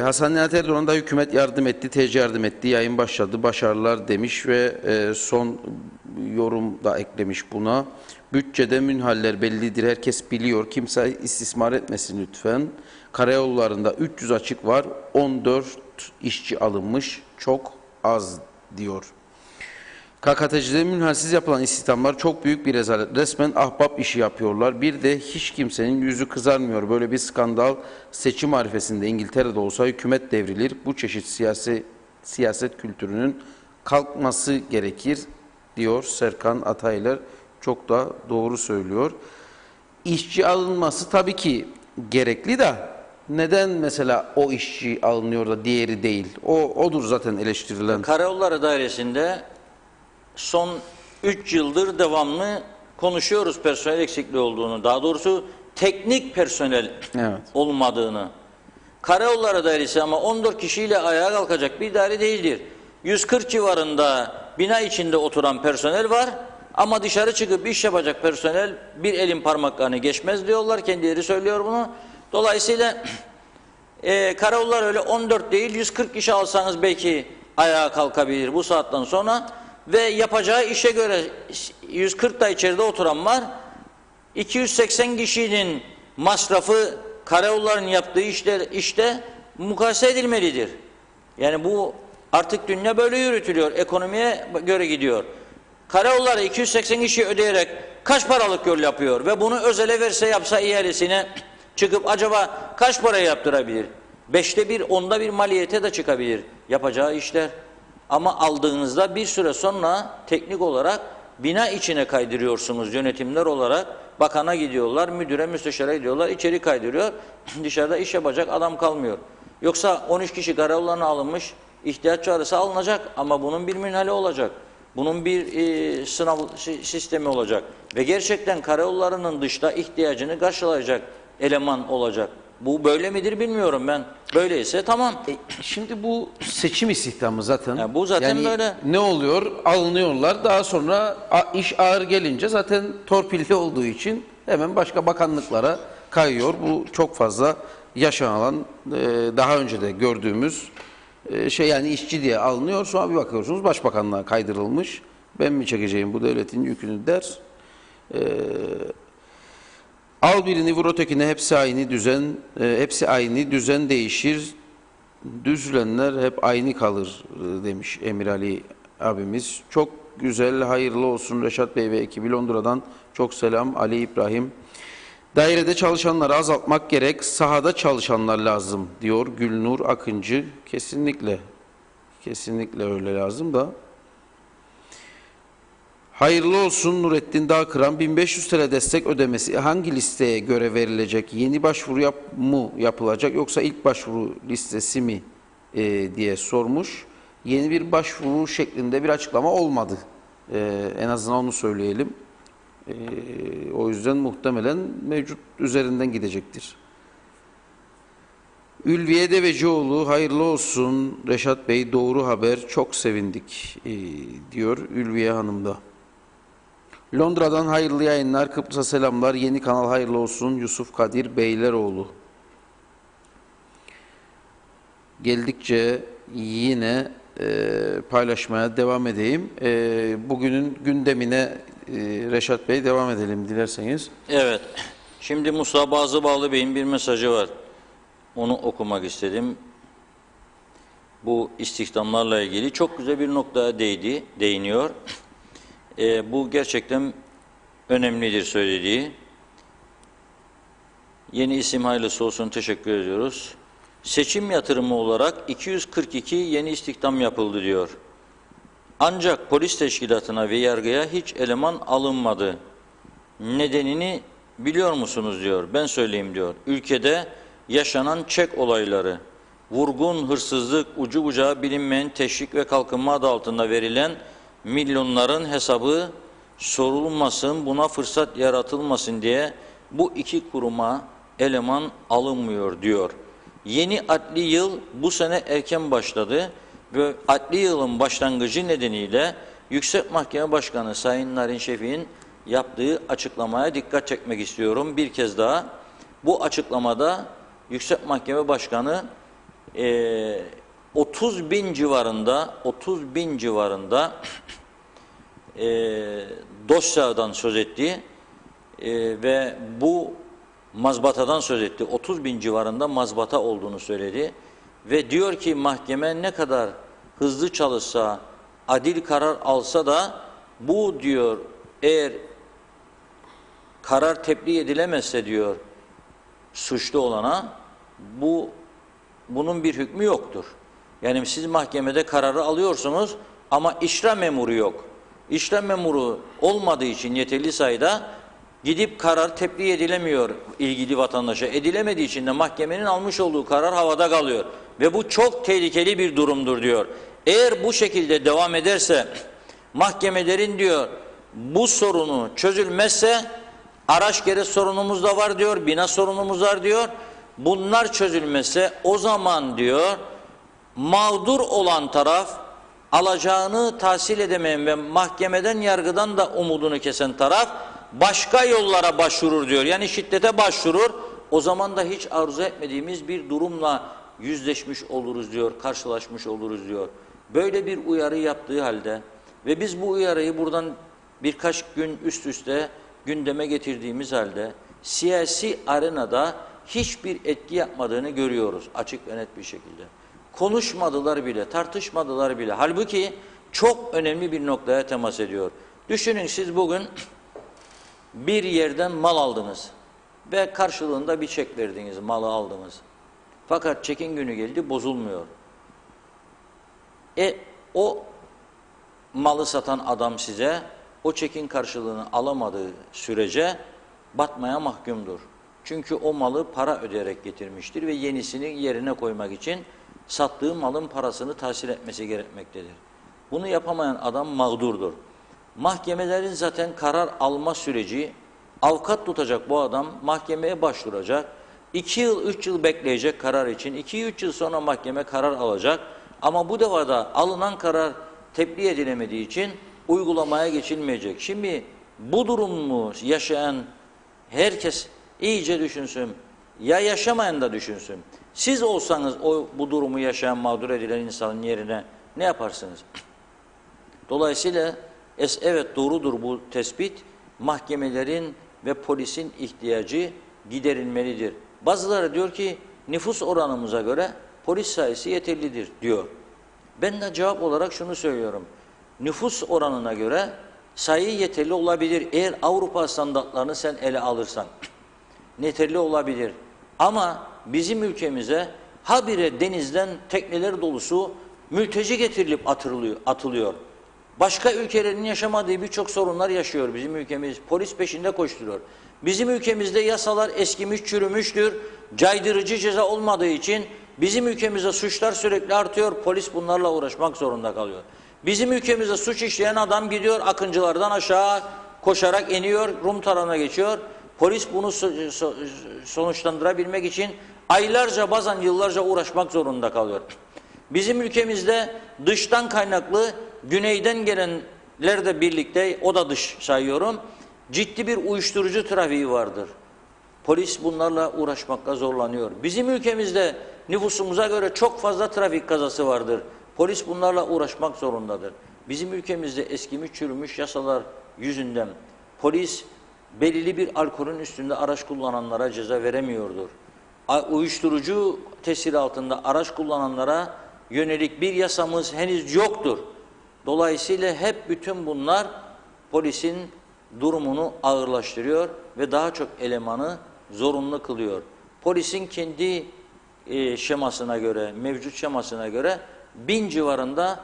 Hasan Nihat Erdoğan da hükümet yardım etti, TC yardım etti, yayın başladı, başarılar demiş ve son yorum da eklemiş buna. Bütçede münhaller bellidir, herkes biliyor, kimse istismar etmesin lütfen. Karayollarında 300 açık var, 14 işçi alınmış, çok az diyor. KKTC'de münhalsiz yapılan istihdamlar çok büyük bir rezalet. Resmen ahbap işi yapıyorlar. Bir de hiç kimsenin yüzü kızarmıyor. Böyle bir skandal seçim arifesinde İngiltere'de olsa hükümet devrilir. Bu çeşit siyaset kültürünün kalkması gerekir diyor Serkan Ataylar. Çok da doğru söylüyor. İşçi alınması tabii ki gerekli de neden mesela o işçi alınıyor da diğeri değil? Odur zaten eleştirilen. Karayolları Dairesi'nde son 3 yıldır devamlı konuşuyoruz personel eksikliği olduğunu. Daha doğrusu teknik personel olmadığını. Karayolları Dairesi ama 14 kişiyle ayağa kalkacak bir daire değildir. 140 civarında bina içinde oturan personel var ama dışarı çıkıp iş yapacak personel bir elin parmaklarını geçmez diyorlar. Kendileri söylüyor bunu. Dolayısıyla karayollar öyle 14 değil 140 kişi alsanız belki ayağa kalkabilir bu saatten sonra. Ve yapacağı işe göre 140 da içeride oturan var. 280 kişinin masrafı karayolların yaptığı işte mukayese edilmelidir. Yani bu artık dünya böyle yürütülüyor. Ekonomiye göre gidiyor. Karayolları 280 kişi ödeyerek kaç paralık yol yapıyor ve bunu özele verse yapsa ihalesine çıkıp acaba kaç paraya yaptırabilir? 5'te 1, 10'da 1 maliyete de çıkabilir yapacağı işler. Ama aldığınızda bir süre sonra teknik olarak bina içine kaydırıyorsunuz yönetimler olarak. Bakana gidiyorlar, müdüre, müsteşara gidiyorlar, içeri kaydırıyor. Dışarıda iş yapacak adam kalmıyor. Yoksa 13 kişi karayollarına alınmış, ihtiyaç çağrısı alınacak ama bunun bir münhali olacak. Bunun bir sınav sistemi olacak. Ve gerçekten karayollarının dışta ihtiyacını karşılayacak eleman olacak. Bu böyle midir bilmiyorum ben. Böyleyse tamam. Şimdi bu seçim istihdamı zaten. Yani bu zaten böyle. Ne oluyor? Alınıyorlar. Daha sonra iş ağır gelince zaten torpilli olduğu için hemen başka bakanlıklara kayıyor. Bu çok fazla yaşanan, daha önce de gördüğümüz yani işçi diye alınıyor. Sonra bir bakıyorsunuz başbakanlığa kaydırılmış. Ben mi çekeceğim bu devletin yükünü der. Al birini vur ötekine hepsi aynı düzen değişir. Düzülenler hep aynı kalır demiş Emir Ali abimiz. Çok güzel, hayırlı olsun Reşat Bey ve ekibi Londra'dan çok selam Ali İbrahim. Dairede çalışanları azaltmak gerek, sahada çalışanlar lazım diyor Gülnur Akıncı. Kesinlikle öyle lazım da. Hayırlı olsun Nurettin Dağkıran 1500 TL destek ödemesi hangi listeye göre verilecek? Yeni başvuru mu yapılacak yoksa ilk başvuru listesi mi diye sormuş. Yeni bir başvuru şeklinde bir açıklama olmadı. En azından onu söyleyelim. O yüzden muhtemelen mevcut üzerinden gidecektir. Ülviye Devecioğlu hayırlı olsun Reşat Bey doğru haber çok sevindik diyor Ülviye Hanım da. Londra'dan hayırlı yayınlar, Kıbrıs'a selamlar, yeni kanal hayırlı olsun Yusuf Kadir Beyleroğlu. Geldikçe yine paylaşmaya devam edeyim. Bugünün gündemine Reşat Bey devam edelim dilerseniz. Evet, şimdi Musa Bazıbağlı Bey'in bir mesajı var. Onu okumak istedim. Bu istihdamlarla ilgili çok güzel bir noktaya değiniyor. Bu gerçekten önemlidir söylediği. Yeni isim hayırlısı olsun, teşekkür ediyoruz. Seçim yatırımı olarak 242 yeni istihdam yapıldı diyor. Ancak polis teşkilatına ve yargıya hiç eleman alınmadı. Nedenini biliyor musunuz diyor. Ben söyleyeyim diyor. Ülkede yaşanan çek olayları, vurgun, hırsızlık, ucu bucağı bilinmeyen teşvik ve kalkınma adı altında verilen milyonların hesabı sorulmasın, buna fırsat yaratılmasın diye bu iki kuruma eleman alınmıyor diyor. Yeni adli yıl bu sene erken başladı ve adli yılın başlangıcı nedeniyle Yüksek Mahkeme Başkanı Sayın Narin Şefik'in yaptığı açıklamaya dikkat çekmek istiyorum. Bir kez daha bu açıklamada Yüksek Mahkeme Başkanı 30 bin civarında dosyadan söz etti ve bu mazbatadan söz etti. 30 bin civarında mazbata olduğunu söyledi ve diyor ki mahkeme ne kadar hızlı çalışsa, adil karar alsa da bu diyor eğer karar tebliğ edilemezse diyor suçlu olana bunun bir hükmü yoktur. Yani siz mahkemede kararı alıyorsunuz ama icra memuru yok. İcra memuru olmadığı için yeterli sayıda gidip karar tebliğ edilemiyor ilgili vatandaşa. Edilemediği için de mahkemenin almış olduğu karar havada kalıyor. Ve bu çok tehlikeli bir durumdur diyor. Eğer bu şekilde devam ederse mahkemelerin diyor bu sorunu çözülmezse araç gereç sorunumuz da var diyor, bina sorunumuz var diyor. Bunlar çözülmezse o zaman diyor mağdur olan taraf alacağını tahsil edemeyen ve mahkemeden yargıdan da umudunu kesen taraf başka yollara başvurur diyor. Yani şiddete başvurur. O zaman da hiç arzu etmediğimiz bir durumla yüzleşmiş oluruz diyor, karşılaşmış oluruz diyor. Böyle bir uyarı yaptığı halde ve biz bu uyarıyı buradan birkaç gün üst üste gündeme getirdiğimiz halde siyasi arenada hiçbir etki yapmadığını görüyoruz açık ve net bir şekilde. Konuşmadılar bile, tartışmadılar bile. Halbuki çok önemli bir noktaya temas ediyor. Düşünün siz bugün bir yerden mal aldınız ve karşılığında bir çek verdiniz, malı aldınız. Fakat çekin günü geldi, bozulmuyor. O malı satan adam size o çekin karşılığını alamadığı sürece batmaya mahkumdur. Çünkü o malı para ödeyerek getirmiştir ve yenisini yerine koymak için sattığı malın parasını tahsil etmesi gerekmektedir. Bunu yapamayan adam mağdurdur. Mahkemelerin zaten karar alma süreci, avukat tutacak bu adam mahkemeye başvuracak. 2 yıl, 3 yıl bekleyecek karar için. 2-3 yıl sonra mahkeme karar alacak. Ama bu devada alınan karar tebliğ edilemediği için uygulamaya geçilmeyecek. Şimdi bu durumu yaşayan herkes iyice düşünsün. Ya yaşamayan da düşünsün. Siz olsanız bu durumu yaşayan, mağdur edilen insanın yerine ne yaparsınız? Dolayısıyla evet doğrudur bu tespit. Mahkemelerin ve polisin ihtiyacı giderilmelidir. Bazıları diyor ki nüfus oranımıza göre polis sayısı yeterlidir diyor. Ben de cevap olarak şunu söylüyorum. Nüfus oranına göre sayı yeterli olabilir. Eğer Avrupa standartlarını sen ele alırsan yeterli olabilir. Ama bizim ülkemize habire denizden tekneler dolusu mülteci getirilip atılıyor. Başka ülkelerin yaşamadığı birçok sorunlar yaşıyor bizim ülkemiz. Polis peşinde koşturuyor. Bizim ülkemizde yasalar eskimiş, çürümüştür. Caydırıcı ceza olmadığı için bizim ülkemizde suçlar sürekli artıyor. Polis bunlarla uğraşmak zorunda kalıyor. Bizim ülkemizde suç işleyen adam gidiyor Akıncılardan aşağı koşarak iniyor, Rum tarafına geçiyor. Polis bunu sonuçlandırabilmek için aylarca bazen yıllarca uğraşmak zorunda kalıyor. Bizim ülkemizde dıştan kaynaklı güneyden gelenler de birlikte, o da dış sayıyorum, ciddi bir uyuşturucu trafiği vardır. Polis bunlarla uğraşmakta zorlanıyor. Bizim ülkemizde nüfusumuza göre çok fazla trafik kazası vardır. Polis bunlarla uğraşmak zorundadır. Bizim ülkemizde eskimiş çürümüş yasalar yüzünden polis belirli bir alkolün üstünde araç kullananlara ceza veremiyordur. Uyuşturucu tesiri altında araç kullananlara yönelik bir yasamız henüz yoktur. Dolayısıyla hep bütün bunlar polisin durumunu ağırlaştırıyor ve daha çok elemanı zorunlu kılıyor. Polisin kendi şemasına göre, mevcut şemasına göre 1000 civarında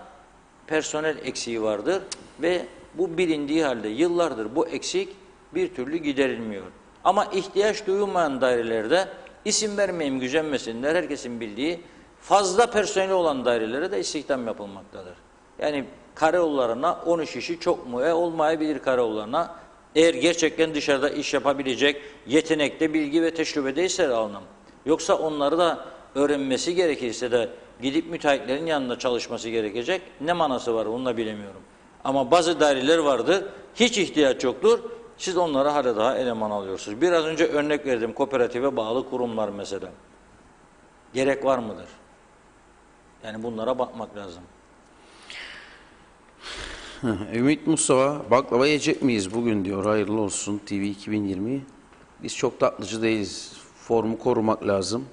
personel eksiği vardır ve bu bilindiği halde yıllardır bu eksik bir türlü giderilmiyor. Ama ihtiyaç duyulmayan dairelerde isim vermeyeyim gücenmesinler, herkesin bildiği fazla personeli olan dairelere de istihdam yapılmaktadır. Yani karayollarına 13 kişi çok mu? Olmayabilir karayollarına. Eğer gerçekten dışarıda iş yapabilecek yetenekte, bilgi ve tecrübedeyse alınım. Yoksa onları da öğrenmesi gerekirse de gidip müteahhitlerin yanında çalışması gerekecek. Ne manası var onu da bilemiyorum. Ama bazı daireler vardır, hiç ihtiyaç yoktur. Siz onlara hala daha eleman alıyorsunuz. Biraz önce örnek verdim, kooperatife bağlı kurumlar mesela. Gerek var mıdır? Yani bunlara bakmak lazım. Ümit Mustafa, baklava yiyecek miyiz bugün diyor. Hayırlı olsun TV 2020. Biz çok tatlıcı değiliz. Formu korumak lazım.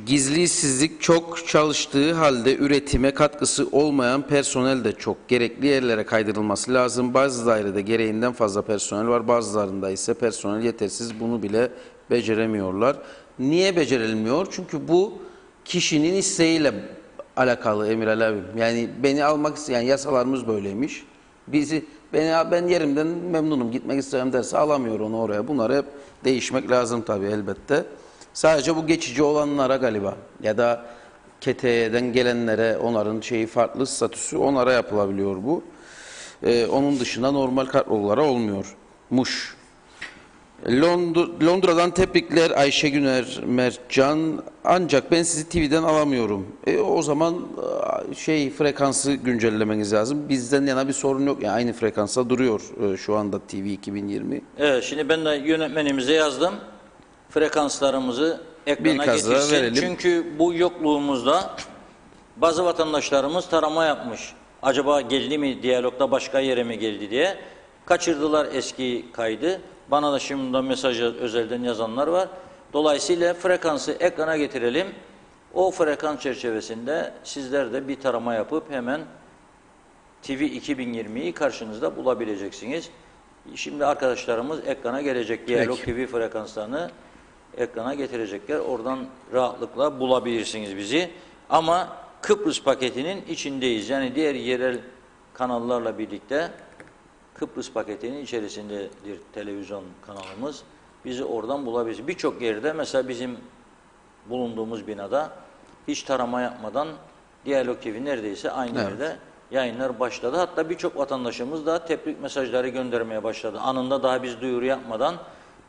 Gizli işsizlik çok, çalıştığı halde üretime katkısı olmayan personel de çok. Gerekli yerlere kaydırılması lazım. Bazı dairede gereğinden fazla personel var. Bazılarında ise personel yetersiz. Bunu bile beceremiyorlar. Niye becerilmiyor? Çünkü bu kişinin isteğiyle alakalı Emir abi. Yani beni almak isteyen yasalarımız böyleymiş. Ben yerimden memnunum, gitmek isterim derse alamıyor onu oraya. Bunlar hep değişmek lazım tabii elbette. Sadece bu geçici olanlara galiba ya da KTY'den gelenlere onların şeyi farklı statüsü onlara yapılabiliyor bu. Onun dışında normal kadrolara olmuyormuş. Londra'dan tebrikler Ayşe Güner Mertcan, ancak ben sizi TV'den alamıyorum. O zaman frekansı güncellemeniz lazım. Bizden yana bir sorun yok. Yani aynı frekansa duruyor şu anda TV 2020. Evet, şimdi ben de yönetmenimize yazdım. Frekanslarımızı ekrana getirsin. Çünkü bu yokluğumuzda bazı vatandaşlarımız tarama yapmış. Acaba geldi mi, diyalogda başka yere mi geldi diye. Kaçırdılar eski kaydı. Bana da şimdi mesaj özelden yazanlar var. Dolayısıyla frekansı ekrana getirelim. O frekans çerçevesinde sizler de bir tarama yapıp hemen TV 2020'yi karşınızda bulabileceksiniz. Şimdi arkadaşlarımız ekrana gelecek. Diyalog TV frekanslarını ekrana getirecekler. Oradan rahatlıkla bulabilirsiniz bizi. Ama Kıbrıs paketinin içindeyiz. Yani diğer yerel kanallarla birlikte Kıbrıs paketinin içerisindedir televizyon kanalımız. Bizi oradan bulabilirsiniz. Birçok yerde mesela bizim bulunduğumuz binada hiç tarama yapmadan Diyalog TV neredeyse aynı yerde yayınlar başladı. Hatta birçok vatandaşımız da tebrik mesajları göndermeye başladı. Anında daha biz duyuru yapmadan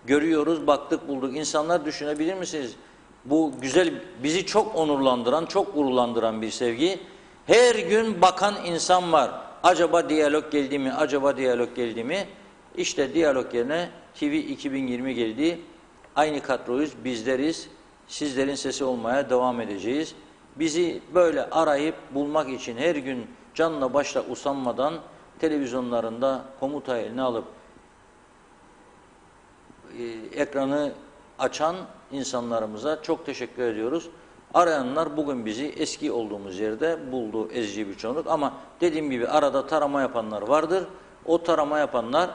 görüyoruz, baktık, bulduk. İnsanlar düşünebilir misiniz? Bu güzel, bizi çok onurlandıran, çok gururlandıran bir sevgi. Her gün bakan insan var. Acaba diyalog geldi mi? Acaba diyalog geldi mi? İşte diyalog yerine TV 2020 geldi. Aynı kadroyuz, bizleriz. Sizlerin sesi olmaya devam edeceğiz. Bizi böyle arayıp bulmak için her gün canla başla usanmadan televizyonlarında komuta eline alıp ekranı açan insanlarımıza çok teşekkür ediyoruz. Arayanlar bugün bizi eski olduğumuz yerde buldu ezici bir çoğunluk. Ama dediğim gibi arada tarama yapanlar vardır. O tarama yapanlar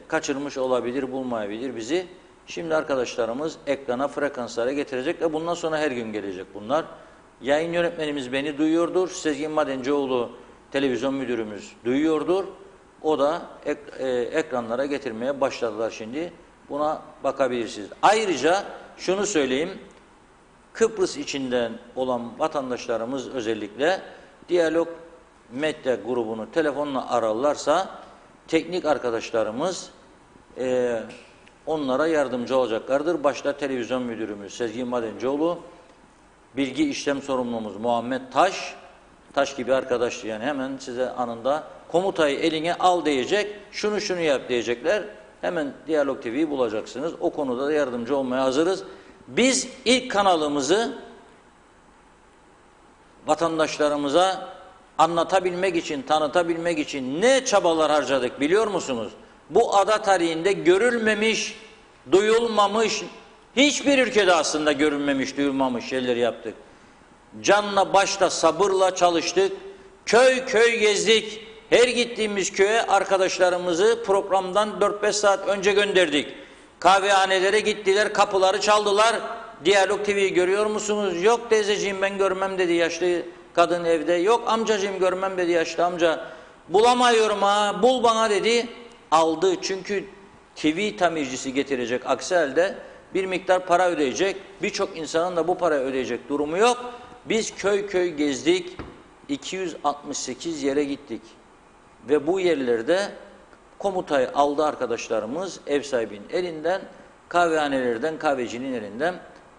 kaçırmış olabilir, bulmayabilir bizi. Şimdi arkadaşlarımız ekrana frekanslara getirecek ve bundan sonra her gün gelecek bunlar. Yayın yönetmenimiz beni duyuyordur. Sezgin Madencioğlu televizyon müdürümüz duyuyordur. O da ekranlara getirmeye başladılar şimdi. Buna bakabilirsiniz. Ayrıca şunu söyleyeyim. Kıbrıs içinden olan vatandaşlarımız özellikle Diyalog Medya grubunu telefonla ararlarsa teknik arkadaşlarımız onlara yardımcı olacaklardır. Başta televizyon müdürümüz Sezgin Madencioğlu, bilgi işlem sorumlumuz Muhammed Taş gibi arkadaş, yani hemen size anında komutayı eline al diyecek, şunu yap diyecekler. Hemen Diyalog TV'yi bulacaksınız. O konuda da yardımcı olmaya hazırız. Biz ilk kanalımızı vatandaşlarımıza anlatabilmek için, tanıtabilmek için ne çabalar harcadık biliyor musunuz? Bu ada tarihinde görülmemiş, duyulmamış, hiçbir ülkede aslında görülmemiş, duyulmamış şeyler yaptık. Canla başla sabırla çalıştık. Köy köy gezdik. Her gittiğimiz köye arkadaşlarımızı programdan 4-5 saat önce gönderdik. Kahvehanelere gittiler, kapıları çaldılar. Diyalog TV'yi görüyor musunuz? Yok teyzeciğim ben görmem dedi yaşlı Kadın evde. Yok amcacığım görmem dedi yaşlı amca. Bulamıyorum ha, bul bana dedi. Aldı çünkü TV tamircisi getirecek. Aksi halde bir miktar para ödeyecek. Birçok insanın da bu parayı ödeyecek durumu yok. Biz köy köy gezdik. 268 yere gittik. Ve bu yerlerde komutayı aldı arkadaşlarımız ev sahibinin elinden, kahvehanelerden, kahvecinin elinden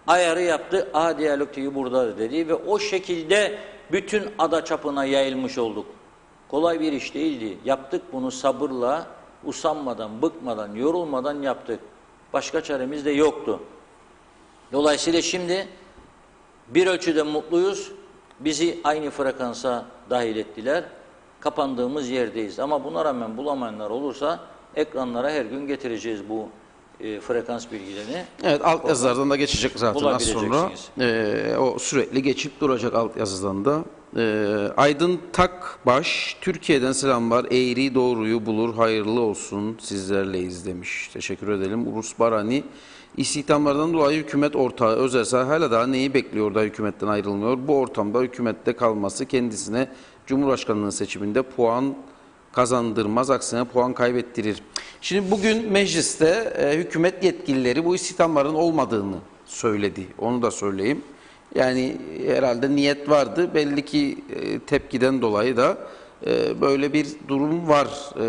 ayarı yaptı. Aha Diyalog TV burada dedi ve o şekilde bütün ada çapına yayılmış olduk. Kolay bir iş değildi. Yaptık bunu sabırla, usanmadan, bıkmadan, yorulmadan yaptık. Başka çaremiz de yoktu. Dolayısıyla şimdi bir ölçüde mutluyuz. Bizi aynı frekansa dahil ettiler. Kapandığımız yerdeyiz. Ama buna rağmen bulamayanlar olursa ekranlara her gün getireceğiz bu frekans bilgilerini. Evet, alt yazılardan da geçecek zaten az sonra. O sürekli geçip duracak alt yazıdan da. Aydın Takbaş, Türkiye'den selamlar. Eğri doğruyu bulur, hayırlı olsun, sizlerleyiz demiş. Teşekkür edelim. Urus Barani, İstihdamlardan dolayı hükümet ortağı Özel hala daha neyi bekliyor da hükümetten ayrılmıyor? Bu ortamda hükümette kalması kendisine Cumhurbaşkanlığı seçiminde puan kazandırmaz, aksine puan kaybettirir. Şimdi bugün mecliste hükümet yetkilileri bu istihdamların olmadığını söyledi. Onu da söyleyeyim. Yani herhalde niyet vardı. Belli ki tepkiden dolayı da böyle bir durum var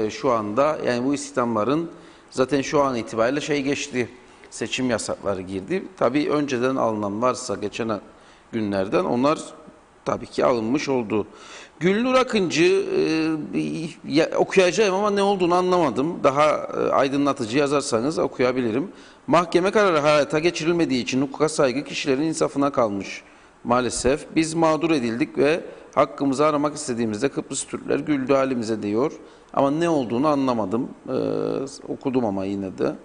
şu anda. Yani bu istihdamların zaten şu an itibariyle geçti. Seçim yasakları girdi. Tabii önceden alınan varsa geçen günlerden onlar tabii ki alınmış oldu. Gülnur Akıncı okuyacağım ama ne olduğunu anlamadım. Daha aydınlatıcı yazarsanız okuyabilirim. Mahkeme kararı hayata geçirilmediği için hukuka saygı kişilerin insafına kalmış. Maalesef biz mağdur edildik ve hakkımızı aramak istediğimizde Kıbrıs Türkler güldü halimize diyor. Ama ne olduğunu anlamadım. Okudum ama yine de.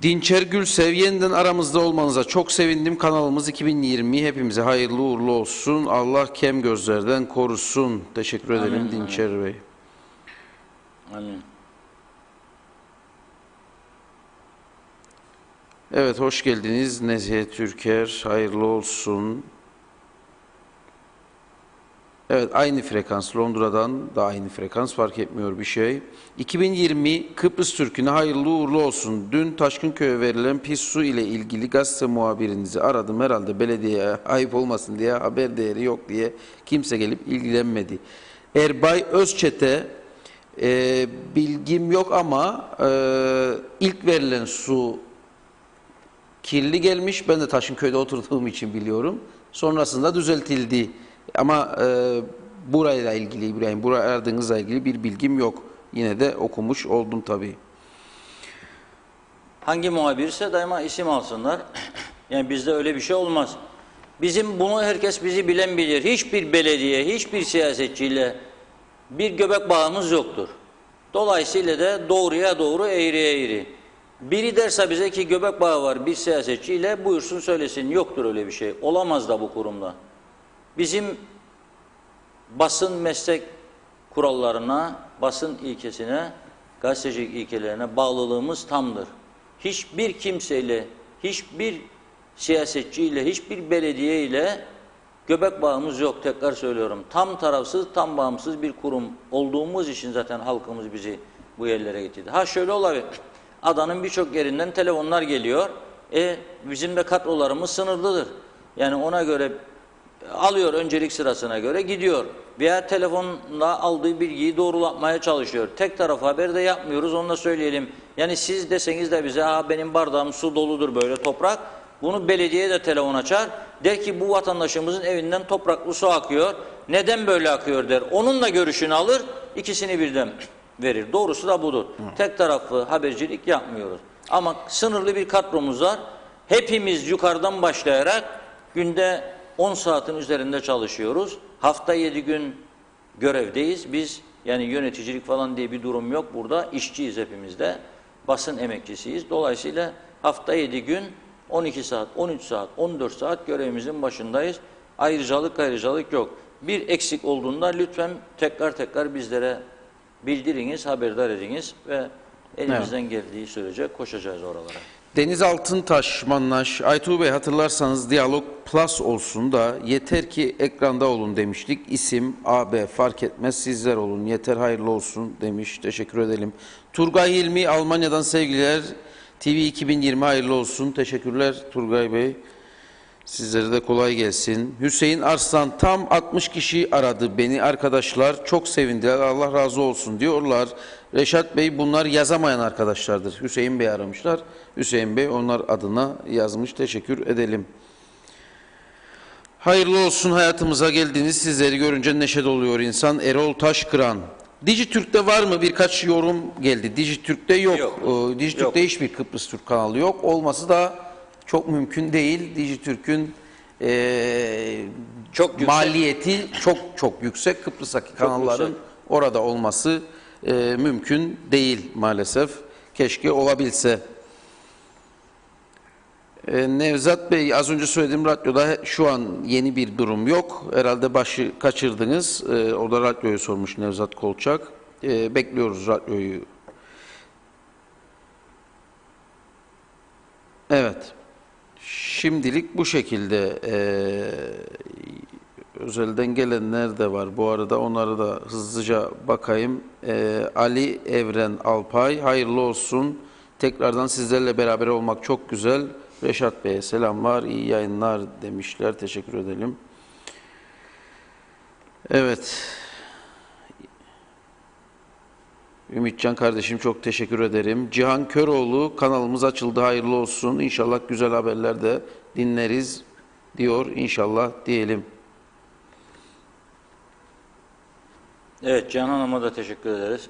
Dinçer Gülsev, yeniden aramızda olmanıza çok sevindim. Kanalımız 2020 hepimize hayırlı uğurlu olsun. Allah kem gözlerden korusun. Teşekkür ederim Amin, Dinçer Bey. Amin. Evet, hoş geldiniz Nezihe Türker. Hayırlı olsun. Evet, aynı frekans. Londra'dan da aynı frekans, fark etmiyor bir şey. 2020 Kıbrıs Türk'üne hayırlı uğurlu olsun. Dün Taşkınköy'e verilen pis su ile ilgili gazete muhabirinizi aradım. Herhalde belediyeye ayıp olmasın diye, haber değeri yok diye kimse gelip ilgilenmedi. Erbay Özçet'e bilgim yok ama ilk verilen su kirli gelmiş. Ben de Taşkınköy'de oturduğum için biliyorum. Sonrasında düzeltildi. Ama burayla ilgili, İbrahim, burayı aradığınızla ilgili bir bilgim yok. Yine de okumuş oldum tabii. Hangi muhabirse daima isim alsınlar. Yani bizde öyle bir şey olmaz. Bizim bunu herkes bizi bilen bilir. Hiçbir belediye, hiçbir siyasetçiyle bir göbek bağımız yoktur. Dolayısıyla da doğruya doğru, eğriye eğri. Biri derse bize ki göbek bağı var bir siyasetçiyle, buyursun söylesin. Yoktur öyle bir şey. Olamaz da bu kurumda. Bizim basın meslek kurallarına, basın ilkesine, gazetecilik ilkelerine bağlılığımız tamdır. Hiçbir kimseyle, hiçbir siyasetçiyle, hiçbir belediye ile göbek bağımız yok, tekrar söylüyorum. Tam tarafsız, tam bağımsız bir kurum olduğumuz için zaten halkımız bizi bu yerlere getirdi. Ha şöyle olabilir, adanın birçok yerinden telefonlar geliyor. Bizim de kadrolarımız sınırlıdır. Yani ona göre alıyor, öncelik sırasına göre gidiyor. Veya telefonla aldığı bilgiyi doğrulatmaya çalışıyor. Tek taraf haber de yapmıyoruz, onu da söyleyelim. Yani siz deseniz de bize benim bardağım su doludur böyle toprak. Bunu belediye de telefon açar. Der ki bu vatandaşımızın evinden topraklı su akıyor. Neden böyle akıyor der. Onun da görüşünü alır, ikisini birden verir. Doğrusu da budur. Tek taraflı habercilik yapmıyoruz. Ama sınırlı bir kadromuz var. Hepimiz yukarıdan başlayarak günde 10 saatin üzerinde çalışıyoruz. Hafta 7 gün görevdeyiz. Biz yani yöneticilik falan diye bir durum yok burada. İşçiyiz hepimiz de. Basın emekçisiyiz. Dolayısıyla hafta 7 gün 12 saat, 13 saat, 14 saat görevimizin başındayız. Ayrıcalık yok. Bir eksik olduğunda lütfen tekrar bizlere bildiriniz, haberdar ediniz ve elimizden geldiği sürece koşacağız oralara. Deniz Altıntaş, Mannaş, Aytuğ Bey hatırlarsanız Diyalog Plus olsun da yeter ki ekranda olun demiştik. İsim, AB fark etmez sizler olun. Yeter hayırlı olsun demiş. Teşekkür edelim. Turgay Hilmi Almanya'dan sevgiler. TV 2020 hayırlı olsun. Teşekkürler Turgay Bey. Sizlere de kolay gelsin. Hüseyin Arslan tam 60 kişi aradı beni arkadaşlar. Çok sevindiler. Allah razı olsun diyorlar. Reşat Bey bunlar yazamayan arkadaşlardır. Hüseyin Bey aramışlar. Hüseyin Bey onlar adına yazmış. Teşekkür edelim. Hayırlı olsun hayatımıza geldiniz. Sizleri görünce neşe doluyor insan. Erol Taşkıran. Dijitürk'te var mı? Birkaç yorum geldi. Dijitürk'te yok. Yok. Dijitürk'te Yok. hiçbir Kıbrıs Türk kanalı yok. Olması da çok mümkün değil. Dijitürk'ün Çok yüksek. maliyeti çok yüksek. Kıbrıs'taki kanalların yüksek. orada olması mümkün değil maalesef. Keşke olabilse. Nevzat Bey az önce söylediğim radyoda şu an yeni bir durum yok. Herhalde başı kaçırdınız. Orada radyoyu sormuş Nevzat Kolçak. Bekliyoruz radyoyu. Evet. Şimdilik bu şekilde. Özelden gelenler de var. Bu arada onlara da hızlıca bakayım. Ali Evren Alpay hayırlı olsun. Tekrardan sizlerle beraber olmak çok güzel. Reşat Bey'e selamlar, iyi yayınlar demişler. Teşekkür edelim. Evet. Ümitcan kardeşim çok teşekkür ederim. Cihan Köroğlu kanalımız açıldı hayırlı olsun. İnşallah güzel haberler de dinleriz diyor. İnşallah diyelim. Evet, Canan Hanım'a da teşekkür ederiz.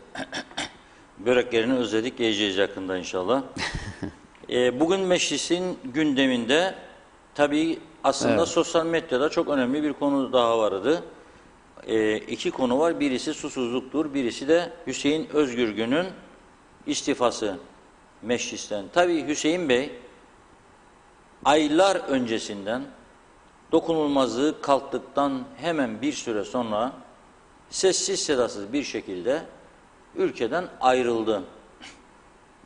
Böreklerini özledik, yiyeceğiz yakında inşallah. Bugün meclisin gündeminde tabii aslında Evet. sosyal medyada çok önemli bir konu daha vardı. İki konu var. Birisi susuzluktur, birisi de Hüseyin Özgürgün'ün istifası meclisten. Tabii Hüseyin Bey aylar öncesinden dokunulmazlığı kalktıktan hemen bir süre sonra sessiz sedasız bir şekilde ülkeden ayrıldı.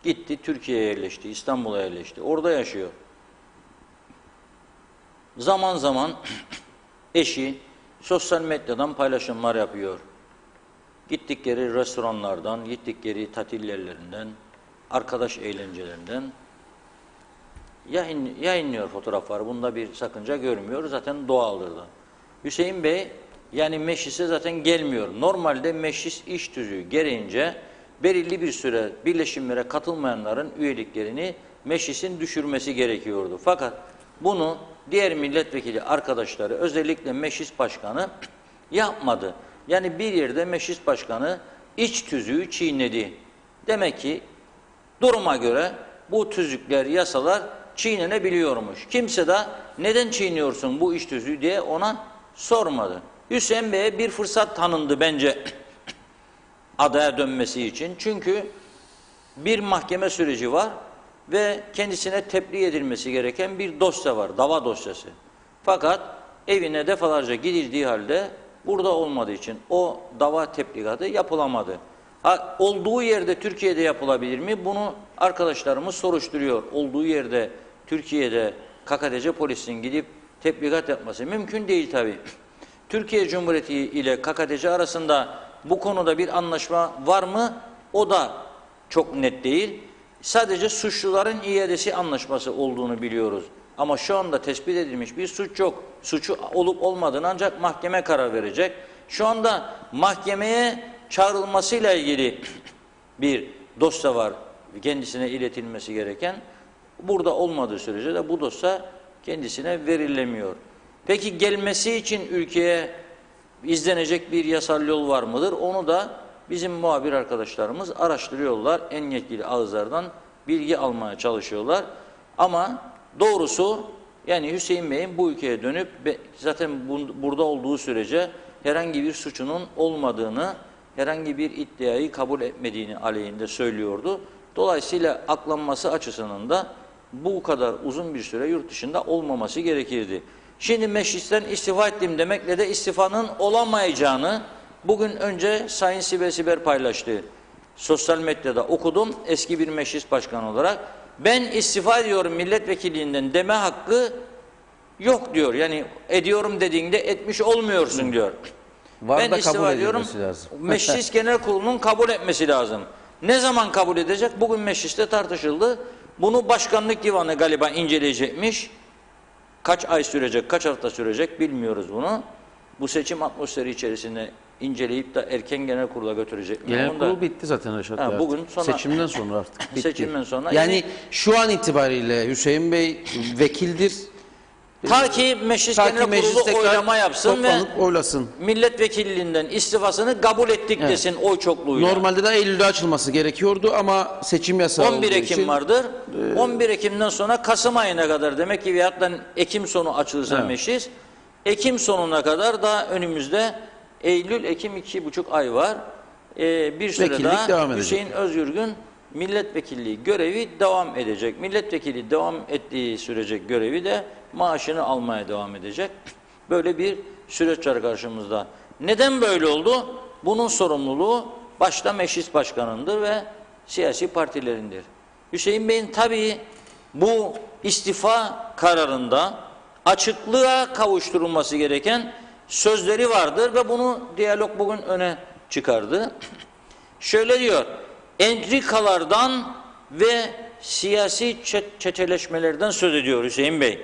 Gitti Türkiye'ye yerleşti, İstanbul'a yerleşti. Orada yaşıyor. Zaman zaman eşi sosyal medyadan paylaşımlar yapıyor. Gittikleri restoranlardan, gittikleri tatil yerlerinden, arkadaş eğlencelerinden yayınlıyor fotoğraflar. Bunda bir sakınca görmüyor. Zaten doğaldır da. Hüseyin Bey yani meclise zaten gelmiyor. Normalde meclis iş tüzüğü gereğince belirli bir süre birleşimlere katılmayanların üyeliklerini meclisin düşürmesi gerekiyordu. Fakat bunu diğer milletvekili arkadaşları özellikle meclis başkanı yapmadı. Yani bir yerde meclis başkanı iç tüzüğü çiğnedi. Demek ki duruma göre bu tüzükler, yasalar çiğnenebiliyormuş. Kimse de neden çiğniyorsun bu iç tüzüğü diye ona sormadı. Hüseyin Bey'e bir fırsat tanındı bence adaya dönmesi için. Çünkü bir mahkeme süreci var ve kendisine tebliğ edilmesi gereken bir dosya var, dava dosyası. Fakat evine defalarca gidildiği halde burada olmadığı için o dava tebligatı yapılamadı. Olduğu yerde Türkiye'de yapılabilir mi? Bunu arkadaşlarımız soruşturuyor. Olduğu yerde Türkiye'de KKTC polisinin gidip tebligat yapması mümkün değil tabii. Türkiye Cumhuriyeti ile KKTC arasında bu konuda bir anlaşma var mı? O da çok net değil. Sadece suçluların iadesi anlaşması olduğunu biliyoruz. Ama şu anda tespit edilmiş bir suç yok. Suçu olup olmadığını ancak mahkeme karar verecek. Şu anda mahkemeye çağrılmasıyla ilgili bir dosya var. Kendisine iletilmesi gereken. Burada olmadığı sürece de bu dosya kendisine verilemiyor. Peki gelmesi için ülkeye izlenecek bir yasal yol var mıdır? Onu da bizim muhabir arkadaşlarımız araştırıyorlar. En yetkili ağızlardan bilgi almaya çalışıyorlar. Ama doğrusu yani Hüseyin Bey'in bu ülkeye dönüp zaten burada olduğu sürece herhangi bir suçunun olmadığını, herhangi bir iddiayı kabul etmediğini aleyhinde söylüyordu. Dolayısıyla aklanması açısından da bu kadar uzun bir süre yurt dışında olmaması gerekirdi. Şimdi meclisten istifa ettim demekle de istifanın olamayacağını bugün önce Sayın Sibel Siber paylaştı. Sosyal medyada okudum eski bir meclis başkanı olarak. Ben istifa ediyorum milletvekilliğinden deme hakkı yok diyor. Yani ediyorum dediğinde etmiş olmuyorsun diyor. Var Ben da istifa kabul ediyorum. edilmesi lazım. Meclis Genel Kurulu'nun kabul etmesi lazım. Ne zaman kabul edecek? Bugün mecliste tartışıldı. Bunu Başkanlık Divanı galiba inceleyecekmiş. Kaç ay sürecek, kaç hafta sürecek bilmiyoruz bunu. Bu seçim atmosferi içerisinde inceleyip de erken genel kurula götürecek mi? Genel Onu da- kurul bitti zaten Reşat Ha, Bey bugün artık. sonra- Seçimden sonra artık bitti. Seçimden sonra Yani şu an itibariyle Hüseyin Bey vekildir. Ta ki Meclis Ta ki Genel meclis Kurulu tekrar oylama yapsın ve toplanıp oylasın. milletvekilliğinden istifasını kabul ettik desin oy çokluğuyla. Normalde de Eylül'de açılması gerekiyordu ama seçim yasağı 11 olduğu Ekim için vardır. 11 Ekim'den sonra Kasım ayına kadar demek ki veyahut da Ekim sonu açılırsa Evet. meclis. Ekim sonuna kadar da önümüzde Eylül, Ekim 2,5 ay var. Bir süre Vekillik daha devam edecek. Hüseyin Özgürgün milletvekilliği görevi devam edecek. Milletvekili devam ettiği sürece görevi de maaşını almaya devam edecek. Böyle bir süreç var karşımızda. Neden böyle oldu? Bunun sorumluluğu başta meclis başkanındır ve siyasi partilerindir. Hüseyin Bey'in tabii bu istifa kararında açıklığa kavuşturulması gereken sözleri vardır ve bunu diyalog bugün öne çıkardı. Şöyle diyor, entrikalardan ve siyasi çeteleşmelerden söz ediyor Hüseyin Bey.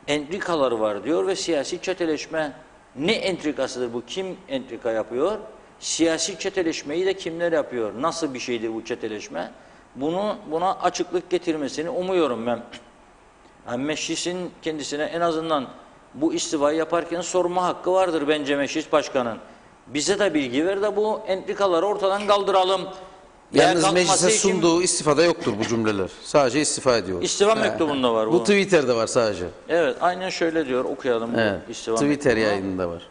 Entrikalar var diyor ve siyasi çeteleşme. Ne entrikasıdır bu? Kim entrika yapıyor? Siyasi çeteleşmeyi de kimler yapıyor? Nasıl bir şeydir bu çeteleşme? Buna açıklık getirmesini umuyorum ben. Yani meclisin kendisine en azından bu istifayı yaparken sorma hakkı vardır bence meclis başkanın. Bize de bilgi ver de bu entrikaları ortadan kaldıralım. Veya yalnız kalkması meclise için sunduğu istifada yoktur bu cümleler. Sadece istifa ediyor. istifa mektubunda var bu. Bu Twitter'da var sadece. Evet, aynen şöyle diyor. Okuyalım bu Evet. istifa Twitter mektubunu. yayınında var.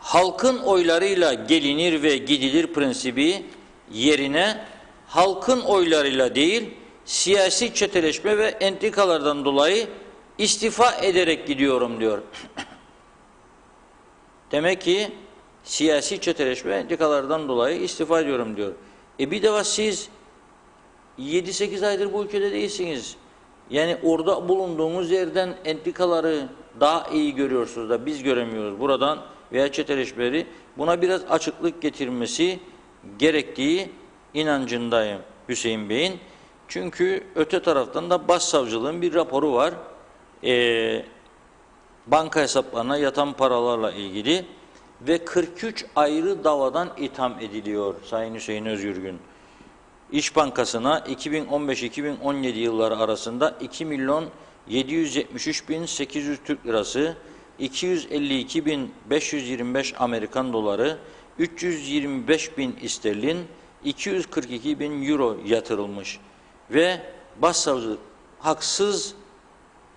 Halkın oylarıyla gelinir ve gidilir prensibi yerine halkın oylarıyla değil, siyasi çeteleşme ve entrikalardan dolayı istifa ederek gidiyorum diyor. Demek ki siyasi çeteleşme ve entrikalardan dolayı istifa ediyorum diyor. Bir defa siz 7-8 aydır bu ülkede değilsiniz. Yani orada bulunduğumuz yerden entrikaları daha iyi görüyorsunuz da biz göremiyoruz buradan veya çeteleşmeleri. Buna biraz açıklık getirmesi gerektiği inancındayım Hüseyin Bey'in. Çünkü öte taraftan da Başsavcılığın bir raporu var. Banka hesaplarına yatan paralarla ilgili ve 43 ayrı davadan itham ediliyor Sayın Hüseyin Özgürgün. İş Bankası'na 2015-2017 yılları arasında 2.773.800 Türk lirası, 252.525 Amerikan doları, 325.000 İsterlin, 242.000 Euro yatırılmış ve Başsavcılık haksız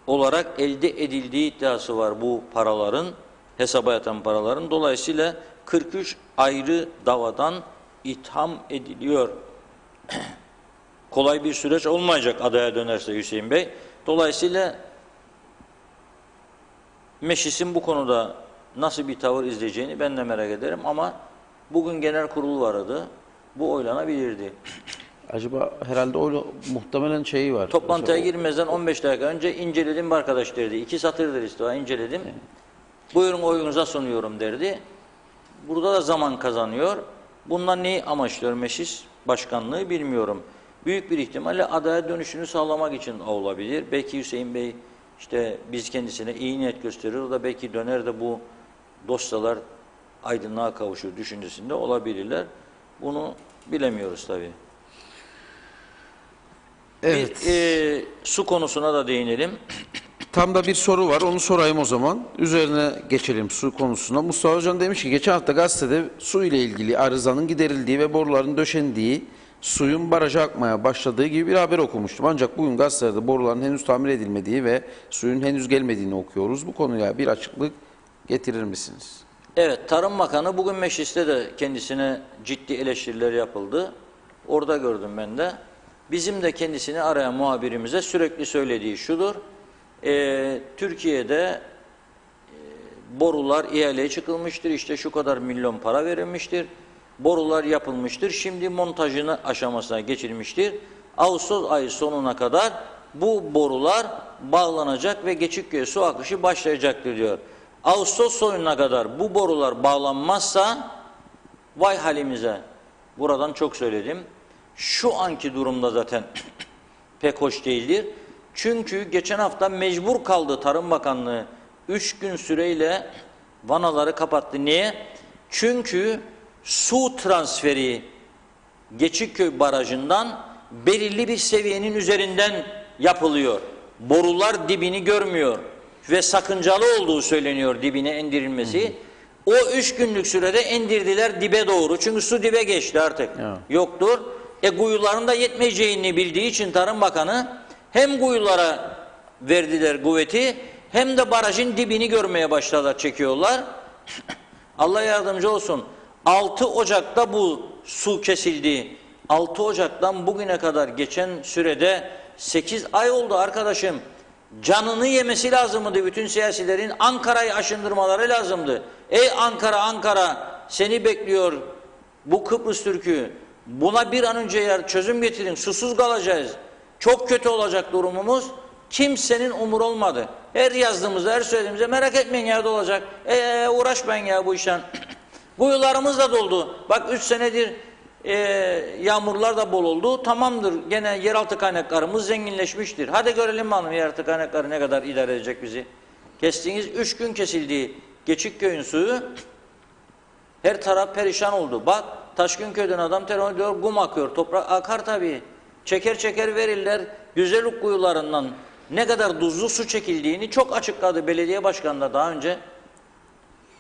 olarak elde edildiği iddiası var bu paraların, hesaba yatan paraların. Dolayısıyla 43 ayrı davadan itham ediliyor. Kolay bir süreç olmayacak adaya dönerse Hüseyin Bey. Dolayısıyla meclisin bu konuda nasıl bir tavır izleyeceğini ben de merak ederim ama bugün genel kurul vardı. Bu oylanabilirdi. Acaba herhalde o muhtemelen şeyi var. Toplantıya Mesela girmezden 15 dakika önce inceledim arkadaş derdi. 2 satırdır istifa inceledim. Buyurun oyunuza sunuyorum derdi. Burada da zaman kazanıyor. Bundan neyi amaçlıyor meclis başkanlığı bilmiyorum. Büyük bir ihtimalle adaya dönüşünü sağlamak için olabilir. Belki Hüseyin Bey işte biz kendisine iyi niyet gösterir. O da belki döner de bu dosyalar aydınlığa kavuşur düşüncesinde olabilirler. Bunu bilemiyoruz tabii. Evet. Su konusuna da değinelim. Tam da bir soru var. Onu sorayım o zaman. Üzerine geçelim su konusuna. Mustafa Hocam demiş ki geçen hafta gazetede su ile ilgili arızanın giderildiği ve boruların döşendiği, suyun baraja akmaya başladığı gibi bir haber okumuştum. Ancak bugün gazetelerde boruların henüz tamir edilmediği ve suyun henüz gelmediğini okuyoruz. Bu konuya bir açıklık getirir misiniz? Evet, Tarım Bakanı bugün mecliste de kendisine ciddi eleştiriler yapıldı. Orada gördüm ben de. Bizim de kendisini arayan muhabirimize sürekli söylediği şudur. Türkiye'de borular ihaleye çıkılmıştır. İşte şu kadar milyon para verilmiştir. Borular yapılmıştır. Şimdi montajını aşamasına geçilmiştir. Ağustos ayı sonuna kadar bu borular bağlanacak ve Geçikköy'e su akışı başlayacaktır diyor. Ağustos sonuna kadar bu borular bağlanmazsa vay halimize. Buradan çok söyledim. Şu anki durumda zaten pek hoş değildir. Çünkü geçen hafta mecbur kaldı Tarım Bakanlığı 3 gün süreyle vanaları kapattı. Niye? Çünkü su transferi Geçikköy Barajı'ndan belirli bir seviyenin üzerinden yapılıyor. Borular dibini görmüyor ve sakıncalı olduğu söyleniyor dibine indirilmesi. O 3 günlük sürede indirdiler dibe doğru. Çünkü su dibe geçti artık. Evet. Yoktur. Kuyuların da yetmeyeceğini bildiği için Tarım Bakanı hem kuyulara verdiler kuvveti hem de barajın dibini görmeye başladılar, çekiyorlar. Allah yardımcı olsun. 6 Ocak'ta bu su kesildi. 6 Ocak'tan bugüne kadar geçen sürede 8 ay oldu arkadaşım. Canını yemesi lazımdı bütün siyasilerin. Ankara'yı aşındırmaları lazımdı. Ey Ankara, Ankara seni bekliyor bu Kıbrıs Türk'ü. Buna bir an önce çözüm getirin. Susuz kalacağız. Çok kötü olacak durumumuz. Kimsenin umur olmadı. Her yazdığımızda, her söylediğimizde merak etmeyin ya da olacak. Uğraşmayın ya bu işten. Kuyularımız da doldu. Bak 3 senedir yağmurlar da bol oldu. Tamamdır. Gene yeraltı kaynaklarımız zenginleşmiştir. Hadi görelim bakalım yeraltı kaynakları ne kadar idare edecek bizi. Kestiğiniz 3 gün kesildiği Geçikköy'ün suyu her taraf perişan oldu. Bak Taşkınköy'den adam telefon ediyor, kum akıyor. Toprak akar tabii. Çeker çeker verirler. Güzellik kuyularından ne kadar tuzlu su çekildiğini çok açıkladı belediye başkanı da daha önce.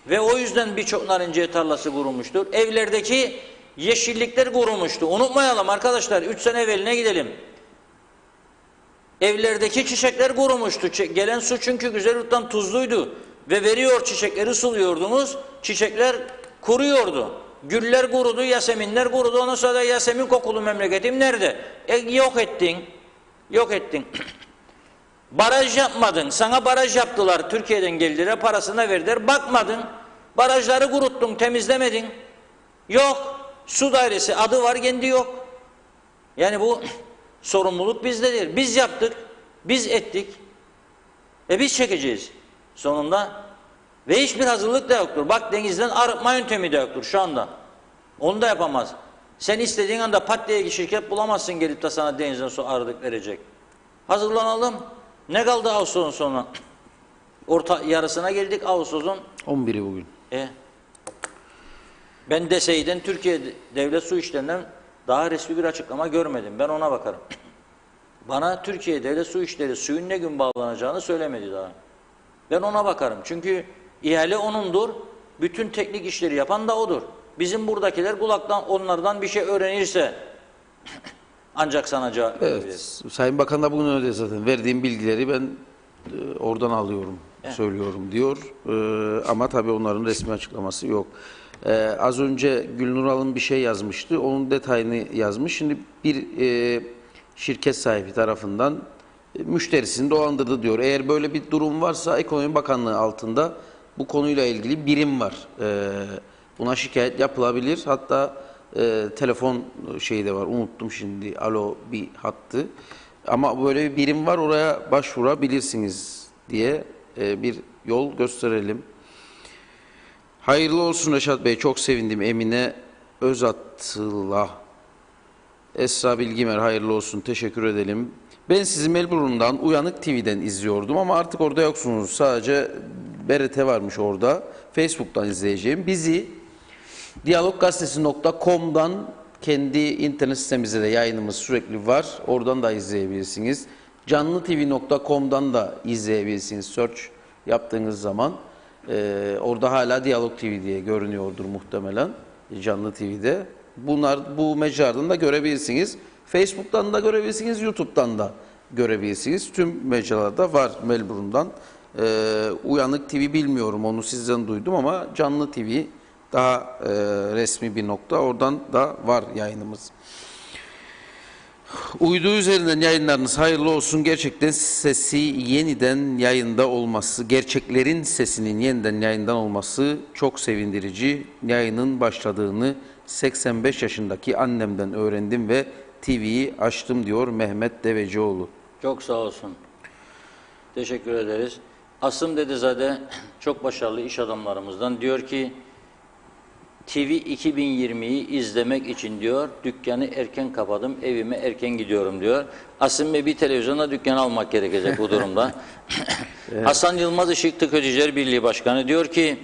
Ve o yüzden birçok narinciye tarlası kurumuştur. Evlerdeki yeşillikler kurumuştu. Unutmayalım arkadaşlar. 3 sene evveline gidelim. Evlerdeki çiçekler kurumuştu. Gelen su çünkü Güzellik'ten tuzluydu. Ve veriyor çiçekleri suluyordunuz. Çiçekler kuruyordu. Güller kurudu, yaseminler kurudu. Ondan sonra da yasemin kokulu memleketim nerede? Yok ettin. Yok ettin. Baraj yapmadın. Sana baraj yaptılar. Türkiye'den geldiler. Parasını verdiler. Bakmadın. Barajları kuruttun. Temizlemedin. Yok. Su dairesi adı var. Kendi yok. Yani bu sorumluluk bizdedir. Biz yaptık. Biz ettik. Biz çekeceğiz. Sonunda. Ve hiçbir hazırlık da yoktur. Bak denizden arıtma yöntemi de yoktur şu anda. Onu da yapamaz. Sen istediğin anda pat diye şirket bulamazsın gelip de sana denizden su arıdık verecek. Hazırlanalım. Ne kaldı Ağustos'un sonra? Orta yarısına geldik Ağustos'un. 11'i bugün. Ben DSİ'den Türkiye Devlet Su İşleri'nden daha resmi bir açıklama görmedim. Ben ona bakarım. Bana Türkiye Devlet Su İşleri suyun ne gün bağlanacağını söylemedi daha. Ben ona bakarım. Çünkü ihale onundur. Bütün teknik işleri yapan da odur. Bizim buradakiler kulaktan onlardan bir şey öğrenirse ancak sana cevap verebilir. Evet. Sayın Bakan da bugün öyle zaten. Verdiğim bilgileri ben oradan alıyorum, söylüyorum diyor. Ama tabii onların resmi açıklaması yok. Az önce Gülnur Alın bir şey yazmıştı. Onun detayını yazmış. Şimdi bir şirket sahibi tarafından müşterisini dolandırdı diyor. Eğer böyle bir durum varsa Ekonomi Bakanlığı altında bu konuyla ilgili birim var. Buna şikayet yapılabilir. Hatta telefon şeyi de var. Unuttum şimdi. Alo bir hattı. Ama böyle bir birim var. Oraya başvurabilirsiniz diye bir yol gösterelim. Hayırlı olsun Reşat Bey. Çok sevindim. Emine Özatıllah. Esra Bilgimer hayırlı olsun. Teşekkür edelim. Ben sizi Melbourne'dan Uyanık TV'den izliyordum ama artık orada yoksunuz. Sadece BRT varmış orada. Facebook'tan izleyeceğim. Bizi diyaloggazetesi.com'dan kendi internet sitemizde de yayınımız sürekli var. Oradan da izleyebilirsiniz. canlıtv.com'dan da izleyebilirsiniz. Search yaptığınız zaman. Orada hala Diyalog TV diye görünüyordur muhtemelen. Canlı TV'de. Bu mecradan da görebilirsiniz. Facebook'tan da görebilirsiniz. YouTube'dan da görebilirsiniz. Tüm mecralarda var Melbourne'dan. Uyanık TV bilmiyorum. Onu sizden duydum ama Canlı TV daha resmi bir nokta. Oradan da var yayınımız. Uydu üzerinden yayınlarınız hayırlı olsun. Gerçekten sesi yeniden yayında olması, gerçeklerin sesinin yeniden yayından olması çok sevindirici. Yayının başladığını 85 yaşındaki annemden öğrendim ve TV'yi açtım diyor Mehmet Devecioğlu. Çok sağ olsun. Teşekkür ederiz. Asım Dedezade çok başarılı iş adamlarımızdan diyor ki TV 2020'yi izlemek için diyor dükkanı erken kapadım, evime erken gidiyorum diyor. Asım Bey bir televizyonda dükkan almak gerekecek bu durumda. Evet. Hasan Yılmaz Işık Tıkıcılar Birliği Başkanı diyor ki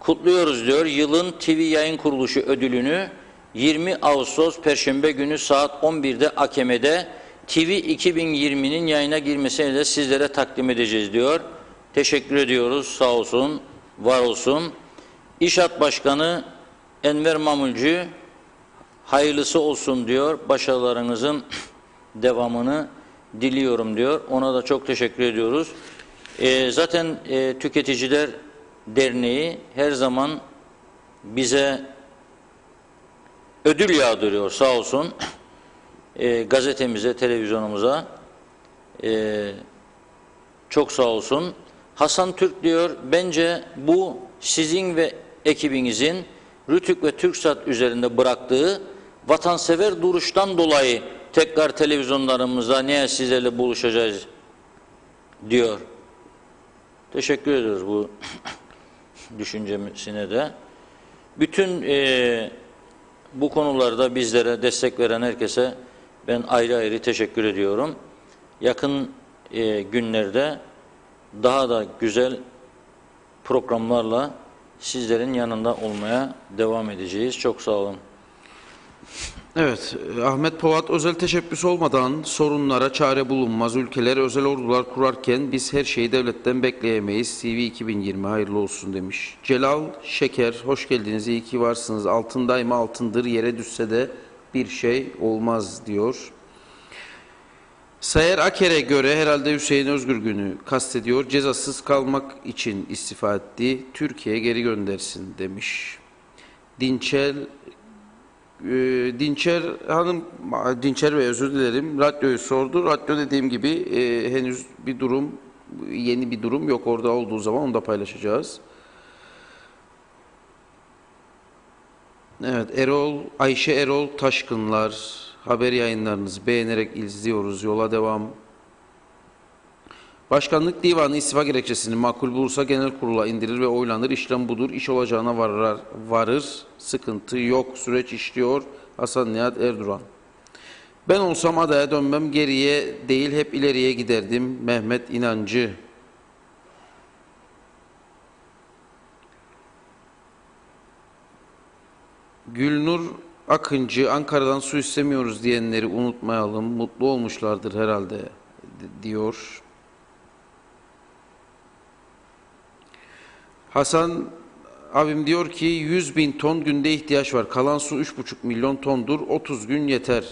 kutluyoruz diyor yılın TV yayın kuruluşu ödülünü 20 Ağustos Perşembe günü saat 11'de AKM'de TV 2020'nin yayına girmesiyle de sizlere takdim edeceğiz diyor. Teşekkür ediyoruz. Sağ olsun, var olsun. İşat Başkanı Enver Mamulcu hayırlısı olsun diyor. Başarılarınızın devamını diliyorum diyor. Ona da çok teşekkür ediyoruz. Zaten Tüketiciler Derneği her zaman bize ödül yağdırıyor sağ olsun. Gazetemize, televizyonumuza. Çok sağ olsun. Hasan Türk diyor, bence bu sizin ve ekibinizin Rütük ve TürkSat üzerinde bıraktığı vatansever duruştan dolayı tekrar televizyonlarımızda niye sizlerle buluşacağız diyor. Teşekkür ediyoruz bu düşüncesine de. Bütün bu konularda bizlere destek veren herkese ben ayrı ayrı teşekkür ediyorum. Yakın günlerde daha da güzel programlarla sizlerin yanında olmaya devam edeceğiz. Çok sağ olun. Evet, Ahmet Polat özel teşebbüs olmadan sorunlara çare bulunmaz. Ülkeler özel ordular kurarken biz her şeyi devletten bekleyemeyiz. CV 2020 hayırlı olsun demiş. Celal Şeker, hoş geldiniz, iyi ki varsınız. Altın daima altındır, yere düşse de bir şey olmaz diyor. Sayer Aker'e göre herhalde Hüseyin Özgürgün'ü kastediyor. Cezasız kalmak için istifa etti. Türkiye'ye geri göndersin demiş. Dinçer Hanım, Dinçer Bey özür dilerim. Radyoyu sordu. Radyo dediğim gibi henüz bir durum, yeni bir durum yok. Orada olduğu zaman onu da paylaşacağız. Evet, Ayşe Erol Taşkınlar, haber yayınlarınızı beğenerek izliyoruz. Yola devam. Başkanlık Divanı istifa gerekçesini makul bulursa genel kurula indirir ve oylanır. İşlem budur. İş olacağına varır. Sıkıntı yok. Süreç işliyor. Hasan Nihat Erduran. Ben olsam adaya dönmem, geriye değil hep ileriye giderdim. Mehmet İnancı. Gülnur Akıncı, Ankara'dan su istemiyoruz diyenleri unutmayalım. Mutlu olmuşlardır herhalde diyor. Hasan abim diyor ki 100.000 ton günde ihtiyaç var. Kalan su 3,5 milyon tondur. 30 gün yeter.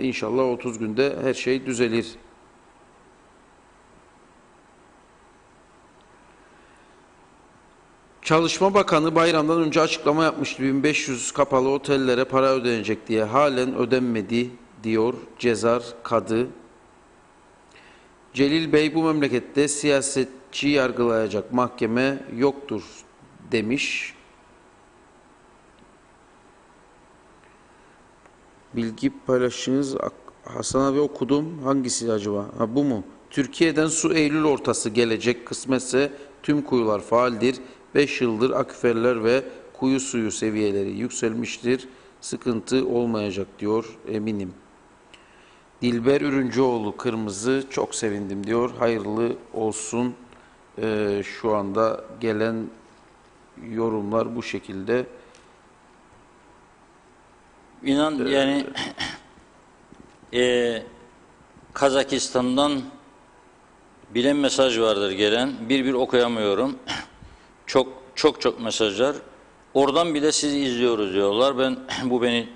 İnşallah 30 günde her şey düzelir. Çalışma Bakanı bayramdan önce açıklama yapmıştı. 1500 kapalı otellere para ödenecek diye. Halen ödenmedi diyor Cezar Kadı. Celil Bey, bu memlekette siyasetçi yargılayacak mahkeme yoktur demiş. Bilgi paylaşınız. Hasan abi okudum. Hangisi acaba? Ha, bu mu? Türkiye'den su Eylül ortası gelecek. Kısmetse tüm kuyular faaldir. 5 yıldır aküferler ve kuyu suyu seviyeleri yükselmiştir. Sıkıntı olmayacak diyor eminim. Dilber Ürüncüoğlu, kırmızı, çok sevindim diyor. Hayırlı olsun. Şu anda gelen yorumlar bu şekilde. İnan yani Kazakistan'dan bilen mesaj vardır gelen. Bir okuyamıyorum. Çok mesajlar. Oradan bile sizi izliyoruz diyorlar. Bu beni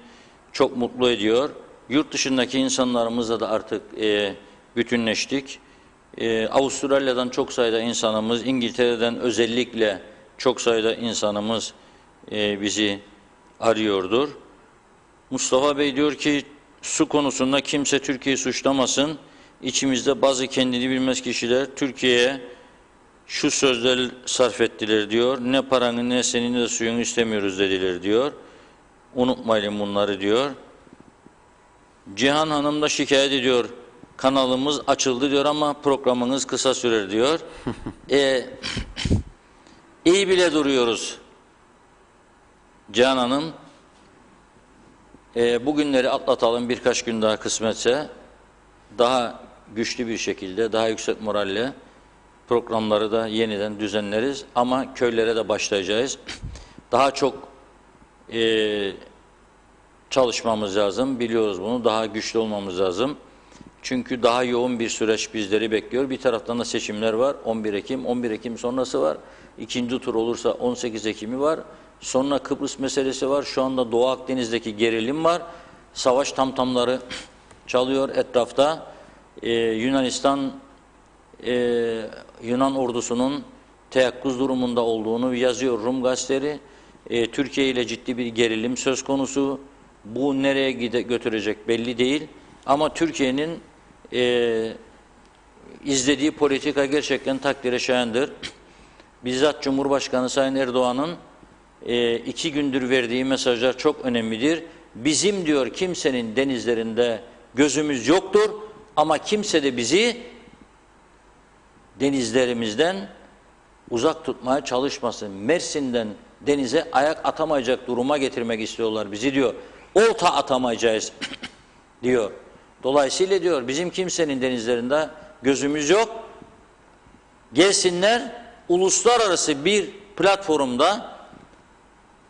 çok mutlu ediyor. Yurt dışındaki insanlarımızla da artık bütünleştik. Avustralya'dan çok sayıda insanımız, İngiltere'den özellikle çok sayıda insanımız bizi arıyordur. Mustafa Bey diyor ki su konusunda kimse Türkiye'yi suçlamasın. İçimizde bazı kendini bilmez kişiler Türkiye'ye şu sözler sarf ettiler diyor. Ne paranı ne senin de suyunu istemiyoruz dediler diyor. Unutmayın bunları diyor. Cihan Hanım da şikayet ediyor. Kanalımız açıldı diyor ama programınız kısa sürer diyor. İyi bile duruyoruz. Cihan Hanım, bugünleri atlatalım, birkaç gün daha kısmetse daha güçlü bir şekilde, daha yüksek moralle programları da yeniden düzenleriz. Ama köylere de başlayacağız. Daha çok çalışmamız lazım. Biliyoruz bunu. Daha güçlü olmamız lazım. Çünkü daha yoğun bir süreç bizleri bekliyor. Bir taraftan da seçimler var. 11 Ekim, 11 Ekim sonrası var. İkinci tur olursa 18 Ekim'i var. Sonra Kıbrıs meselesi var. Şu anda Doğu Akdeniz'deki gerilim var. Savaş tamtamları çalıyor etrafta. Yunanistan, Yunan ordusunun teyakkuz durumunda olduğunu yazıyor Rum gazeteleri. Türkiye ile ciddi bir gerilim söz konusu. Bu nereye götürecek belli değil. Ama Türkiye'nin izlediği politika gerçekten takdire şayandır. Bizzat Cumhurbaşkanı Sayın Erdoğan'ın 2 gündür verdiği mesajlar çok önemlidir. Bizim diyor kimsenin denizlerinde gözümüz yoktur ama kimse de bizi denizlerimizden uzak tutmaya çalışmasın. Mersin'den denize ayak atamayacak duruma getirmek istiyorlar bizi diyor. Olta atamayacağız diyor. Dolayısıyla diyor bizim kimsenin denizlerinde gözümüz yok. Gelsinler uluslararası bir platformda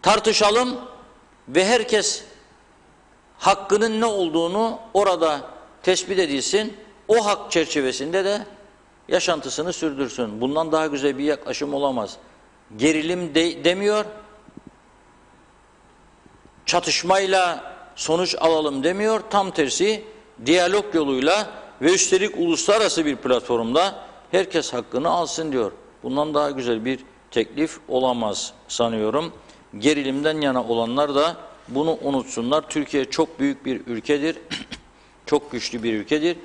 tartışalım ve herkes hakkının ne olduğunu orada tespit edilsin. O hak çerçevesinde de yaşantısını sürdürsün. Bundan daha güzel bir yaklaşım olamaz. Gerilim demiyor, çatışmayla sonuç alalım demiyor. Tam tersi diyalog yoluyla ve üstelik uluslararası bir platformda herkes hakkını alsın diyor. Bundan daha güzel bir teklif olamaz sanıyorum. Gerilimden yana olanlar da bunu unutsunlar. Türkiye çok büyük bir ülkedir. Çok güçlü bir ülkedir.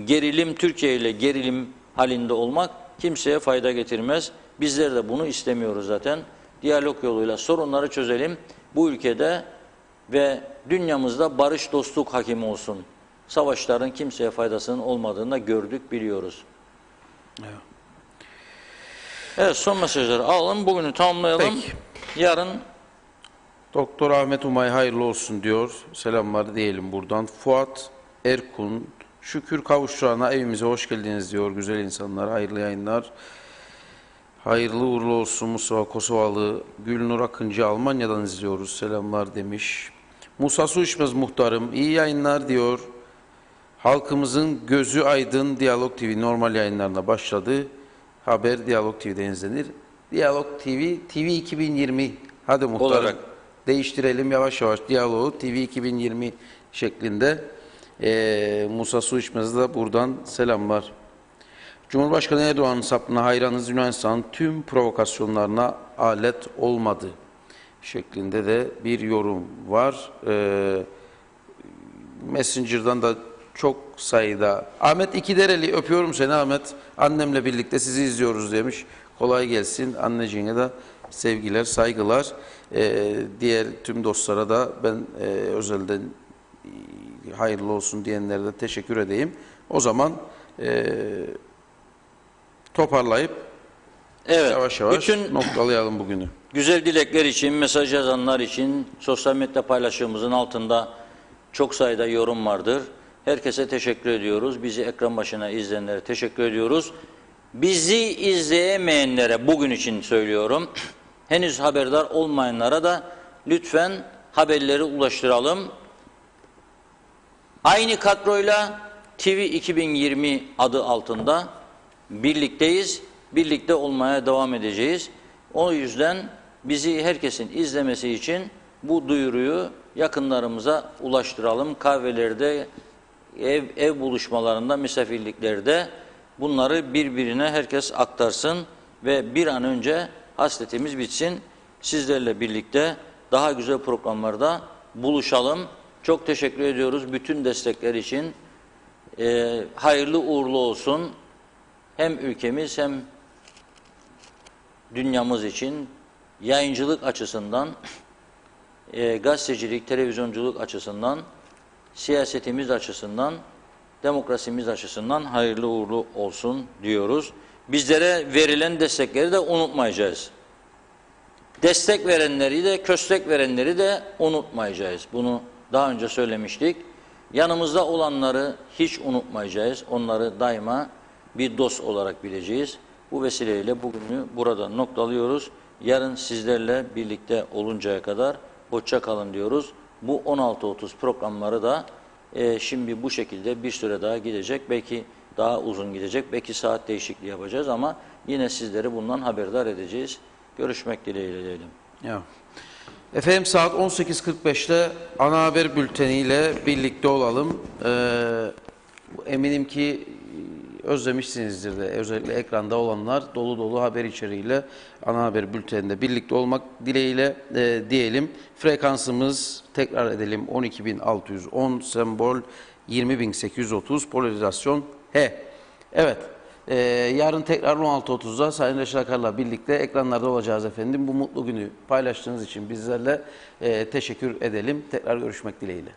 Gerilim, Türkiye ile gerilim halinde olmak kimseye fayda getirmez. Bizler de bunu istemiyoruz zaten. Diyalog yoluyla sorunları çözelim. Bu ülkede ve dünyamızda barış, dostluk hakim olsun. Savaşların kimseye faydasının olmadığını da gördük, biliyoruz. Evet. Evet, son mesajları alalım. Bugünü tamamlayalım. Peki. Yarın Doktor Ahmet Umay hayırlı olsun diyor. Selamlar diyelim buradan. Fuat Erkun, şükür kavuşturana evimize hoş geldiniz diyor. Güzel insanlar, hayırlı yayınlar. Hayırlı uğurlu olsun Mustafa Kosovalı. Gülnur Akıncı Almanya'dan izliyoruz. Selamlar demiş. Musa Su İçmez muhtarım. İyi yayınlar diyor. Halkımızın gözü aydın Diyalog TV normal yayınlarına başladı. Haber Diyalog TV'den izlenir. Diyalog TV, TV 2020. Hadi muhtarım. Olarak. Değiştirelim yavaş yavaş. Diyaloğu TV 2020 şeklinde. Musa Su İçmez'e de buradan selamlar. Cumhurbaşkanı Erdoğan'ın sapına hayranız, Yunanistan tüm provokasyonlarına alet olmadı şeklinde de bir yorum var. Messenger'dan da çok sayıda. Ahmet İkidereli, öpüyorum seni Ahmet. Annemle birlikte sizi izliyoruz demiş. Kolay gelsin. Anneciğine de sevgiler, saygılar. Diğer tüm dostlara da ben özelden hayırlı olsun diyenlere de teşekkür edeyim. O zaman toparlayıp evet, yavaş yavaş bütün noktalayalım bugünü. güzel dilekler için, mesaj yazanlar için sosyal medya paylaşımımızın altında çok sayıda yorum vardır. Herkese teşekkür ediyoruz. Bizi ekran başına izleyenlere teşekkür ediyoruz. Bizi izleyemeyenlere bugün için söylüyorum. Henüz haberdar olmayanlara da lütfen haberleri ulaştıralım. Aynı kadroyla TV 2020 adı altında birlikteyiz. Birlikte olmaya devam edeceğiz. O yüzden bizi herkesin izlemesi için bu duyuruyu yakınlarımıza ulaştıralım. Kahvelerde, ev buluşmalarında, misafirliklerde bunları birbirine herkes aktarsın ve bir an önce hasretimiz bitsin. Sizlerle birlikte daha güzel programlarda buluşalım. Çok teşekkür ediyoruz bütün destekler için. Hayırlı uğurlu olsun. Hem ülkemiz hem dünyamız için yayıncılık açısından, gazetecilik, televizyonculuk açısından siyasetimiz açısından, demokrasimiz açısından hayırlı uğurlu olsun diyoruz. Bizlere verilen destekleri de unutmayacağız. Destek verenleri de, köstek verenleri de unutmayacağız. Bunu daha önce söylemiştik. Yanımızda olanları hiç unutmayacağız. Onları daima bir dost olarak bileceğiz. Bu vesileyle bugünü burada noktalıyoruz. Yarın sizlerle birlikte oluncaya kadar hoşça kalın diyoruz. Bu 16.30 programları da şimdi bu şekilde bir süre daha gidecek. Belki daha uzun gidecek. Belki saat değişikliği yapacağız ama yine sizleri bundan haberdar edeceğiz. Görüşmek dileğiyle diyelim. Ya. Efendim saat 18.45'te ana haber bülteniyle birlikte olalım. Eminim ki özlemişsinizdir de, özellikle ekranda olanlar dolu dolu haber içeriğiyle ana haber bülteninde birlikte olmak dileğiyle diyelim. Frekansımız tekrar edelim 12.610, sembol 20.830, polarizasyon H. Evet. Yarın tekrar 16.30'da Sayın Reşit Akar'la birlikte ekranlarda olacağız efendim. Bu mutlu günü paylaştığınız için bizlerle teşekkür edelim. Tekrar görüşmek dileğiyle.